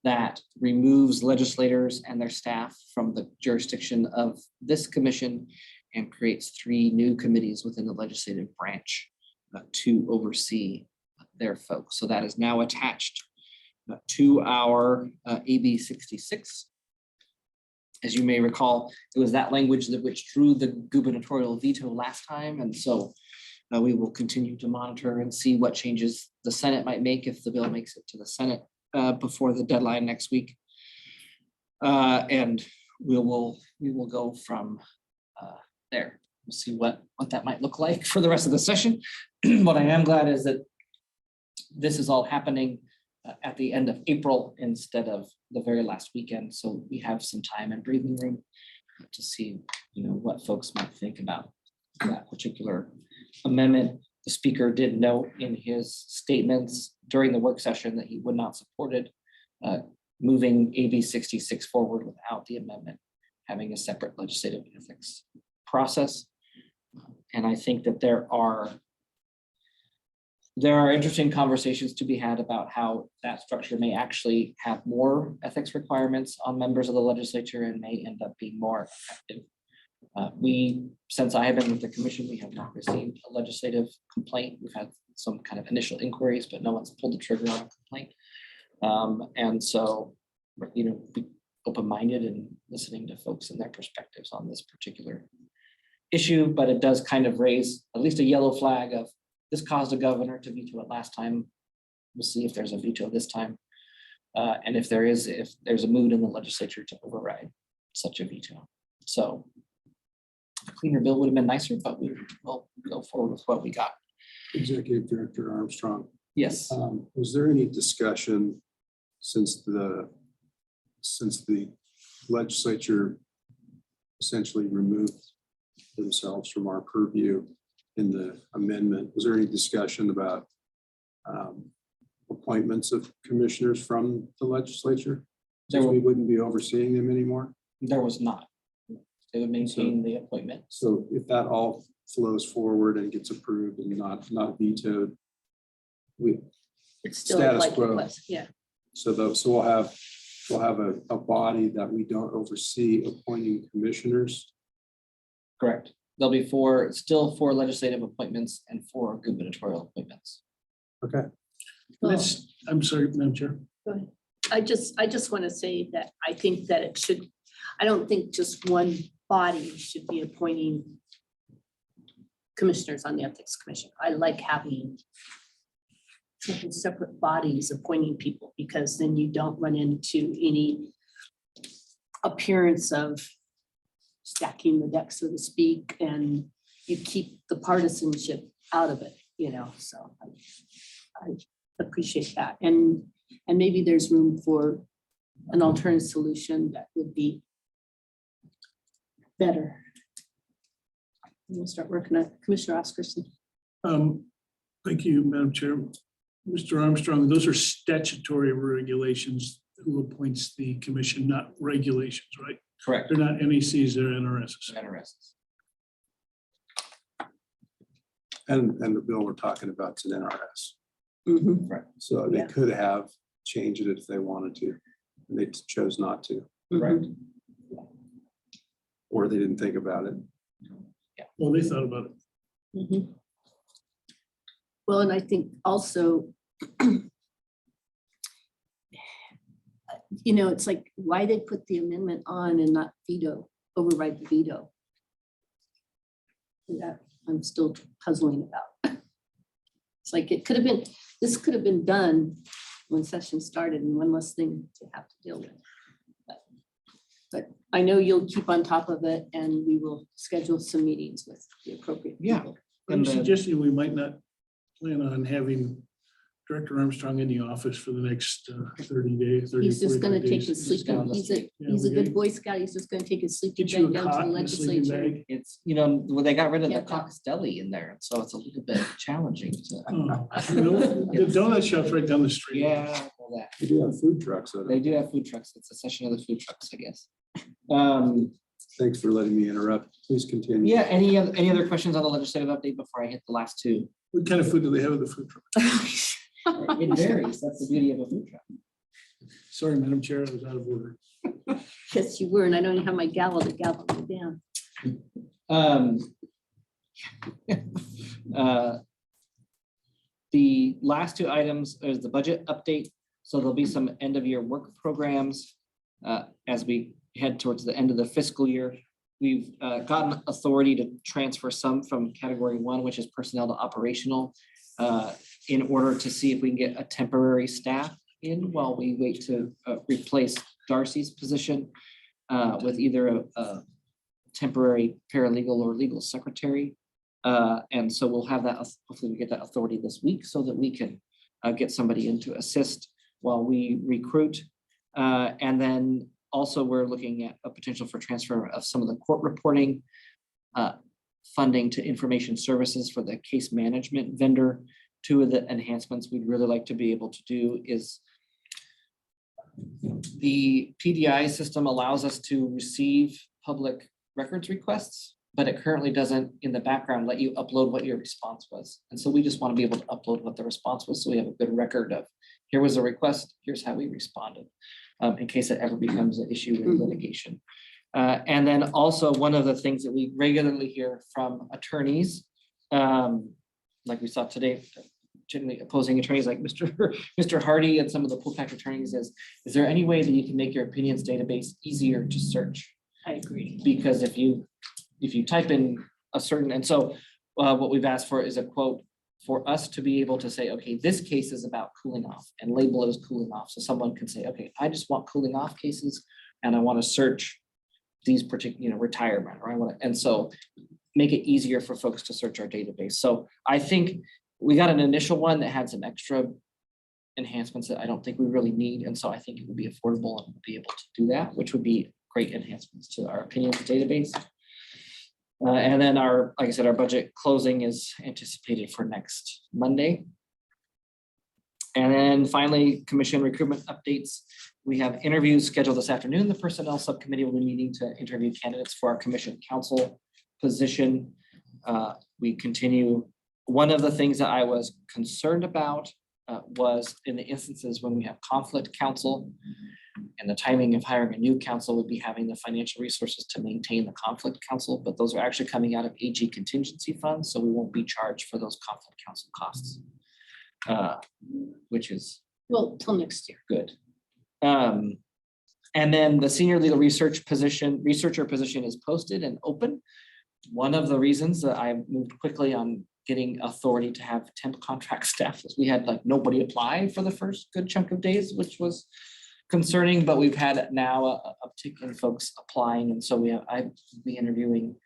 that removes legislators and their staff from the jurisdiction of this commission and creates 3 new committees within the legislative branch to oversee their folks. So that is now attached to our AB 66. As you may recall, it was that language that which drew the gubernatorial veto last time. And so we will continue to monitor and see what changes the Senate might make if the bill makes it to the Senate before the deadline next week. And we will go from there. We'll see what that might look like for the rest of the session. What I am glad is that this is all happening at the end of April instead of the very last weekend. So we have some time and breathing room to see, what folks might think about that particular amendment. The speaker did note in his statements during the work session that he would not support it, moving AB 66 forward without the amendment having a separate legislative ethics process. And I think that there are interesting conversations to be had about how that structure may actually have more ethics requirements on members of the legislature and may end up being more effective. Since I have been with the commission, we have not received a legislative complaint. We've had some kind of initial inquiries, but no one's pulled the trigger on a complaint. And so, be open-minded and listening to folks and their perspectives on this particular issue, but it does kind of raise at least a yellow flag of this caused a governor to veto it last time. We'll see if there's a veto this time. And if there's a mood in the legislature to override such a veto. So a cleaner bill would have been nicer, but we will go forward with what we got. Executive Director Armstrong. Yes. Was there any discussion since the legislature essentially removed themselves from our purview in the amendment? Was there any discussion about appointments of commissioners from the legislature? So we wouldn't be overseeing them anymore? There was not. They would maintain the appointment. So if that all flows forward and gets approved and not vetoed, It's still status like it quo. was, yeah. So we'll have a body that we don't oversee appointing commissioners. Correct. There'll be still four legislative appointments and 4 gubernatorial appointments. Okay. I'm sorry, Madam Chair. Go ahead. I just want to say that I think that I don't think just one body should be appointing commissioners on the Ethics Commission. I like having separate bodies appointing people, because then you don't run into any appearance of stacking the deck, so to speak, and you keep the partisanship out of it, so I appreciate that. And maybe there's room for an alternative solution that would be better. We'll start working on Commissioner Oscarson. Thank you, Madam Chair. Mr. Armstrong, those are statutory regulations who appoints the commission, not regulations, right? Correct. They're not NECs, they're NRSs. NRSs. And the bill we're talking about is an NRS. Mhm. Right. So they Yeah. could have changed it if they wanted to, and they chose not to, Correct. or they didn't think about it. Well, they thought about it. Mhm. Well, and I think also, it's like why they put the amendment on and not override the veto. That I'm still puzzling about. It's like this could have been done when session started and one less thing to have to deal with. But But I know you'll keep on top of it and we will schedule some meetings with the appropriate Yeah. people. I'm And the- suggesting we might not plan on having Director Armstrong in the office for the next 30 days. 30, He's just gonna 45 take days. his Just down sleeping, the he's a, street. Yeah, he's a we good get- Boy Scout. He's just gonna take his sleeping Get you a bag down to cot the and a sleeping legislature. bag. It's, well, they got rid of the Yeah. Cox Deli in there, so it's a little bit challenging to. Oh, you know, The donut shop's right down the street. Yeah, well, that. We do have food trucks. So They do have food trucks. It's a session of the food trucks, I guess. thanks for letting me interrupt. Please continue. Yeah, any other questions on the legislative update before I hit the last two? What kind of food do they have at the food truck? It varies. That's the beauty of a food truck. Sorry, Madam Chair, I was out of order. Yes, you were, and I don't even have my gavel to gavel me down. Um, The last two items is the budget update. So there'll be some end of year work programs as we head towards the end of the fiscal year. We've gotten authority to transfer some from category one, which is personnel to operational, in order to see if we can get a temporary staff in while we wait to replace Darcy's position with either a temporary paralegal or legal secretary. And so we'll have that, hopefully we get that authority this week so that we can get somebody in to assist while we recruit. And then also we're looking at a potential for transfer of some of the court reporting funding to information services for the case management vendor. Two of the enhancements we'd really like to be able to do is the PDI system allows us to receive public records requests, but it currently doesn't in the background let you upload what your response was. And so we just want to be able to upload what the response was. So we have a good record of here was a request, here's how we responded, in case it ever becomes an issue in litigation. And then also one of the things that we regularly hear from attorneys, like we saw today, generally opposing attorneys like Mr. Hardy and some of the pull-back attorneys is there any way that you can make your opinions database easier to search? I agree. Because if you type in a certain, and so what we've asked for is a quote for us to be able to say, okay, this case is about cooling off and label it as cooling off. So someone can say, okay, I just want cooling off cases and I want to search these particular, retirement, or I want to, and so make it easier for folks to search our database. So I think we got an initial one that had some extra enhancements that I don't think we really need. And so I think it would be affordable and be able to do that, which would be great enhancements to our opinions database. And then like I said, our budget closing is anticipated for next Monday. And then finally, commission recruitment updates. We have interviews scheduled this afternoon. The personnel subcommittee will be meeting to interview candidates for our commission council position. We continue. One of the things that I was concerned about was in the instances when we have conflict counsel and the timing of hiring a new counsel would be having the financial resources to maintain the conflict counsel, but those are actually coming out of AG contingency funds, so we won't be charged for those conflict counsel costs, which is Well, till next year. good. And then the senior legal researcher position is posted and open. One of the reasons that I moved quickly on getting authority to have temp contract staff is we had like nobody apply for the first good chunk of days, which was concerning, but we've had now a uptick in folks applying. And so I'll be interviewing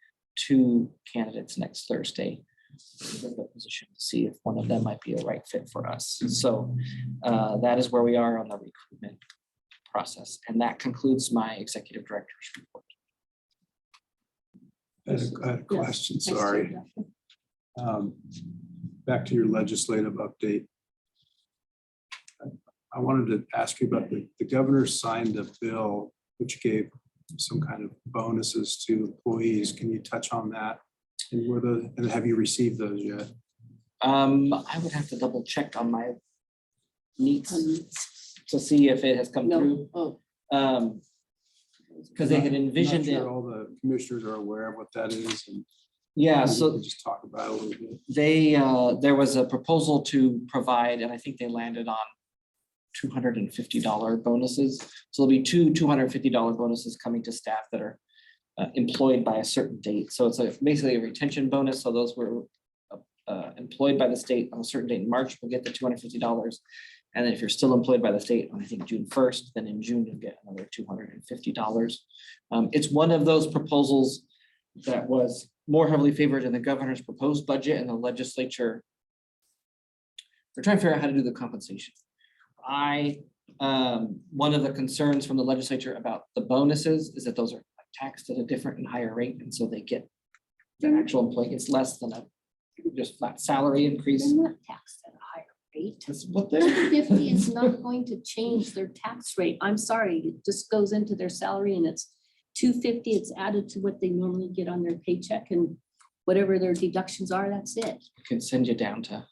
2 candidates next Thursday for the position to see if one of them might be a right fit for us. So that is where we are on the recruitment process. And that concludes my executive director's report. I had a question, sorry. Back to your legislative update. I wanted to ask you about the governor signed a bill which gave some kind of bonuses to employees. Can you touch on that? And have you received those yet? I would have to double check on my needs to see if it has come through. Oh, Because they had Not envisioned it. sure all the commissioners are aware of what that is. And Yeah, maybe we so can just talk about it a little bit. there was a proposal to provide, and I think they landed on $250 bonuses. So there'll be two $250 bonuses coming to staff that are employed by a certain date. So it's basically a retention bonus. So those were employed by the state on a certain date in March will get the $250. And then if you're still employed by the state on, I think, June 1st, then in June, you'll get another $250. It's one of those proposals that was more heavily favored in the governor's proposed budget, and the legislature. We're trying to figure out how to do the compensation. One of the concerns from the legislature about the bonuses is that those are taxed at a different and higher rate, and so they get their actual employee gets less than a just flat salary increase. They're not taxed at a higher rate. That's what they're. 250 is not going to change their tax rate. I'm sorry, it just goes into their salary and it's 250. It's added to what they normally get on their paycheck, and whatever their deductions are, that's it. Can send you down to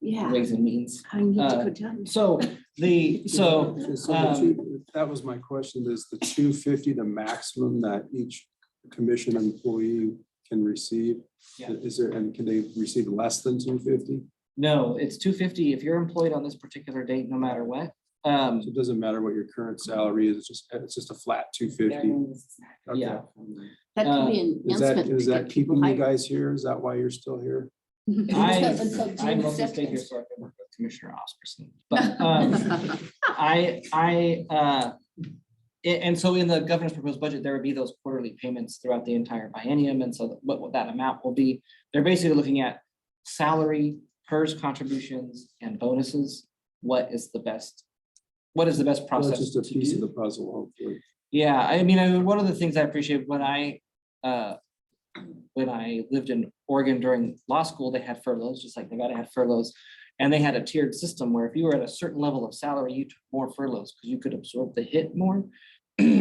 Yeah. Ways and Means. I need to Uh, go down. So That was my question, is the 250 the maximum that each commission employee can receive? Yeah. Is there, and can they receive less than 250? No, it's 250 if you're employed on this particular date, no matter what. So it doesn't matter what your current salary is, it's just a flat 250. Okay. Yeah. That could be an Is that, enhancement. is to that get people keeping you hired. guys here? Is that why you're still here? I Until June mostly stay here 2nd. so I can work with Commissioner Oscarson. But and so in the governor's proposed budget, there would be those quarterly payments throughout the entire biennium. And so what that amount will be, they're basically looking at salary, PERS contributions, and bonuses. What is the best Well, process it's just a to piece of do? the puzzle, hopefully. Yeah, I mean, one of the things I appreciate when I lived in Oregon during law school, they had furloughs, just like Nevada had furloughs. And they had a tiered system where if you were at a certain level of salary, you took more furloughs because you could absorb the hit more.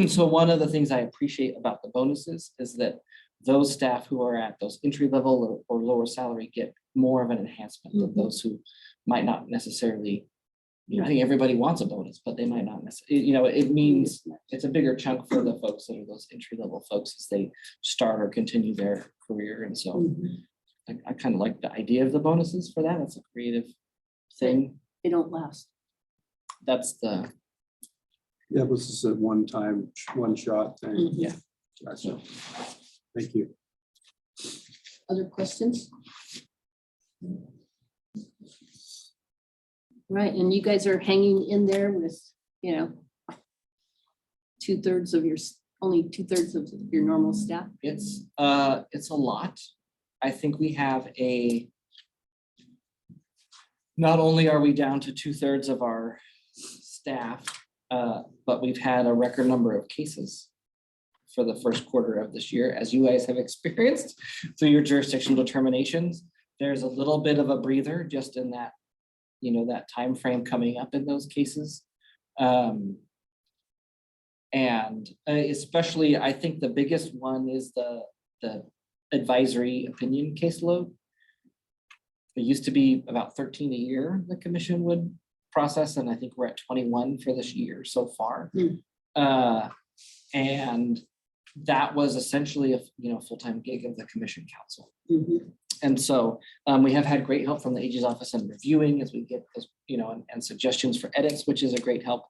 So one of the things I appreciate about the bonuses is that those staff who are at those entry level or lower salary get more of an enhancement than those who might not necessarily. I think everybody wants a bonus, but they might not necessarily, it means it's a bigger chunk for the folks that are those entry level folks as they start or continue their career. And so I kind of like the idea of the bonuses for that. It's a creative thing. They don't last. That's the, Yeah, this is a one-time, one-shot thing. yeah. Gotcha. Thank you. Other questions? Right, and you guys are hanging in there with, 2/3 of only 2/3 of your normal staff. it's a lot. I think we have not only are we down to 2/3 of our staff, but we've had a record number of cases for the first quarter of this year, as you guys have experienced through your jurisdictional determinations. There's a little bit of a breather just in that, that time frame coming up in those cases. And especially, I think the biggest one is the advisory opinion caseload. It used to be about 13 a year the commission would process, and I think we're at 21 for this year so far. And that was essentially a full-time gig of the commission council. And so we have had great help from the AG's office in reviewing as we get those, and suggestions for edits, which is a great help.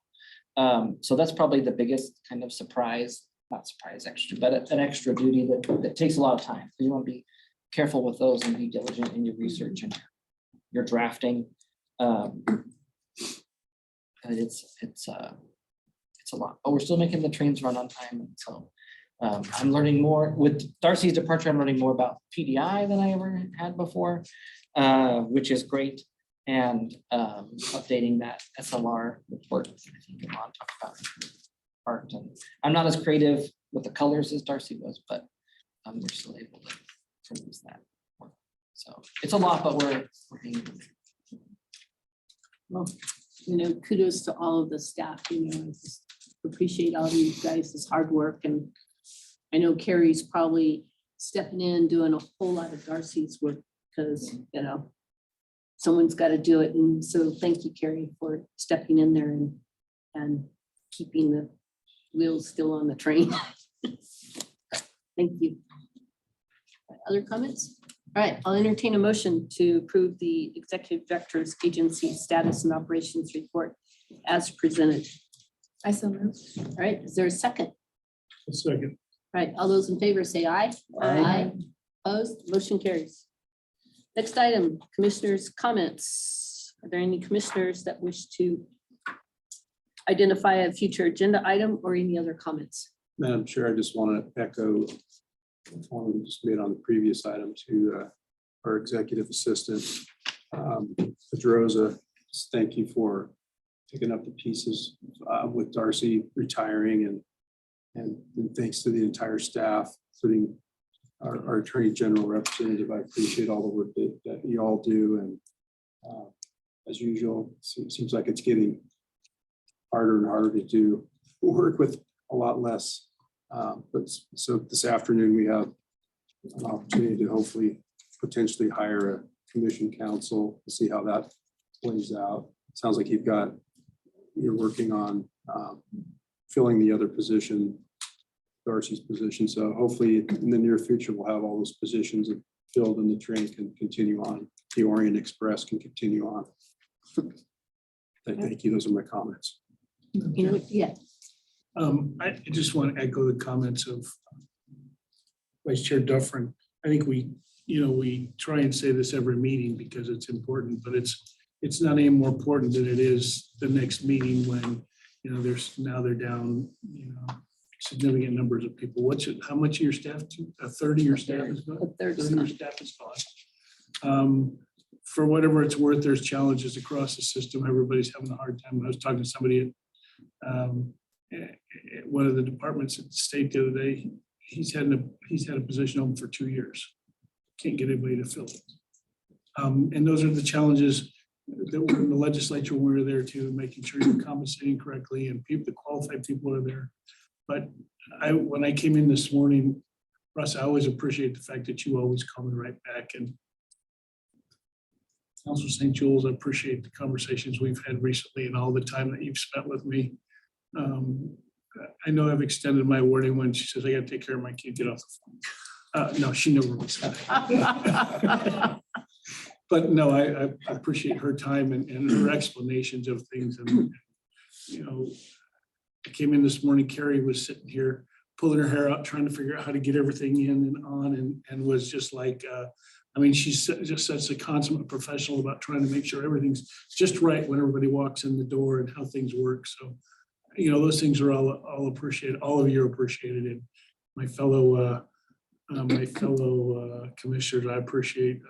So that's probably the biggest kind of extra, but an extra duty that takes a lot of time. You want to be careful with those and be diligent in your research and your drafting. It's a lot, but we're still making the trains run on time. And so I'm learning more with Darcy's departure. I'm learning more about PDI than I ever had before, which is great. And updating that SLR report. I think Yvonne talked about art, and I'm not as creative with the colors as Darcy was, but we're still able to use that. So it's a lot, but we're hanging in there. Well, kudos to all of the staff, I just appreciate all of you guys' hard work, and I know Carrie's probably stepping in, doing a whole lot of Darcy's work, because, someone's got to do it, and so thank you, Carrie, for stepping in there and keeping the wheels still on the train. Thank you. Other comments? All right, I'll entertain a motion to approve the executive director's agency status and operations report as presented. I so move. All right, is there a second? A second. All right, all those in favor say aye. Aye. Opposed, motion carries. Next item, commissioners' comments. Are there any commissioners that wish to identify a future agenda item or any other comments? Madam Chair, I just want to echo the point we just made on the previous item to our executive assistant, Pedroza. Just thank you for picking up the pieces with Darcy retiring, and thanks to the entire staff, including our Attorney General representative. I appreciate all the work that you all do, and as usual, it seems like it's getting harder and harder to do work with a lot less. But so this afternoon, we have an opportunity to hopefully potentially hire a commission counsel to see how that plays out. Sounds like you're working on filling the other position, Darcy's position. So hopefully in the near future, we'll have all those positions filled and the train can continue on. The Orient Express can continue on. Thank you. Those are my comments. Yeah. I just want to echo the comments of Vice Chair Dufferin. I think we try and say this every meeting because it's important, but it's not any more important than it is the next meeting when, they're down, significant numbers of people. How much of your staff, a third of your staff is gone? A third is Of your gone. staff is gone. For whatever it's worth, there's challenges across the system. Everybody's having a hard time. I was talking to somebody at one of the departments at the state the other day. He's had a position open for 2 years. Can't get anybody to fill it. And those are the challenges that were in the legislature when we were there too, making sure you're compensating correctly and the qualified people are there. But when I came in this morning, Russ, I always appreciate the fact that you always call me right back. And Councilor St. Jules, I appreciate the conversations we've had recently and all the time that you've spent with me. I know I've extended my warning when she says, I gotta take care of my kid, get off the phone. No, she never really said that. But no, I appreciate her time and her explanations of things. And, I came in this morning, Carrie was sitting here pulling her hair out, trying to figure out how to get everything in and on and was just like, she's just such a consummate professional about trying to make sure everything's just right when everybody walks in the door and how things work. So, those things are all appreciated. All of you are appreciated. And my fellow commissioners, I appreciate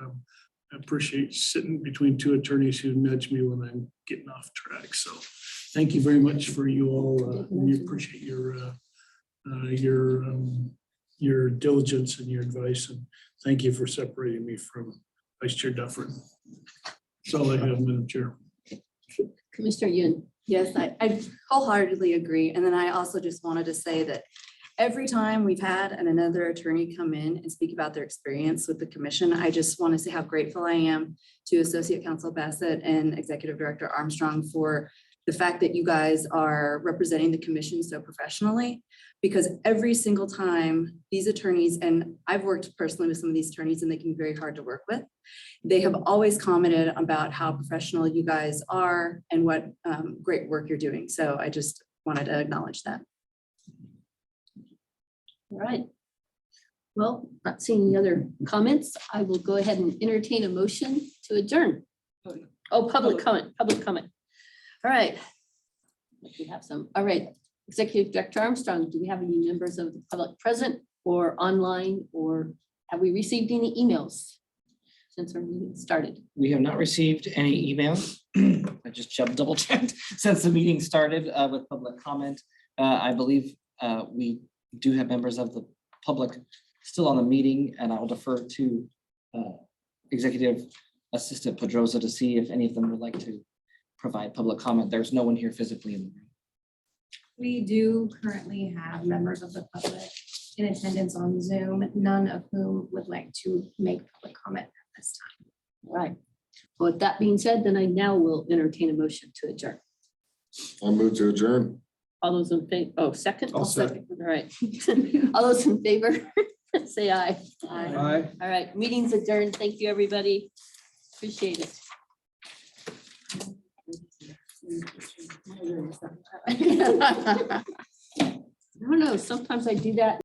sitting between two attorneys who nudge me when I'm getting off track. So thank you very much for you all. We appreciate your diligence and your advice. And thank you for separating me from Vice Chair Dufferin. That's all I have, Madam Chair. Commissioner Yun. Yes, I wholeheartedly agree. And then I also just wanted to say that every time we've had another attorney come in and speak about their experience with the commission, I just want to say how grateful I am to Associate Counsel Bassett and Executive Director Armstrong for the fact that you guys are representing the commission so professionally, because every single time these attorneys, and I've worked personally with some of these attorneys and they can be very hard to work with, they have always commented about how professional you guys are and what great work you're doing. So I just wanted to acknowledge that. All right. Well, not seeing any other comments, I will go ahead and entertain a motion to adjourn. Oh, public comment. All right. We have some. All right. Executive Director Armstrong, do we have any members of the public present or online, or have we received any emails since our meeting started? We have not received any emails. I just double checked since the meeting started with public comment. I believe we do have members of the public still on the meeting, and I will defer to Executive Assistant Pedroza to see if any of them would like to provide public comment. There's no one here physically in the room. We do currently have members of the public in attendance on Zoom, none of whom would like to make public comment at this time. All right. Well, with that being said, then I now will entertain a motion to adjourn. I'll move to adjourn. All those in favor, oh, second? I'll second. All right. All those in favor, say aye. Aye. All right, meeting's adjourned. Thank you, everybody. Appreciate it. I don't know, sometimes I do that.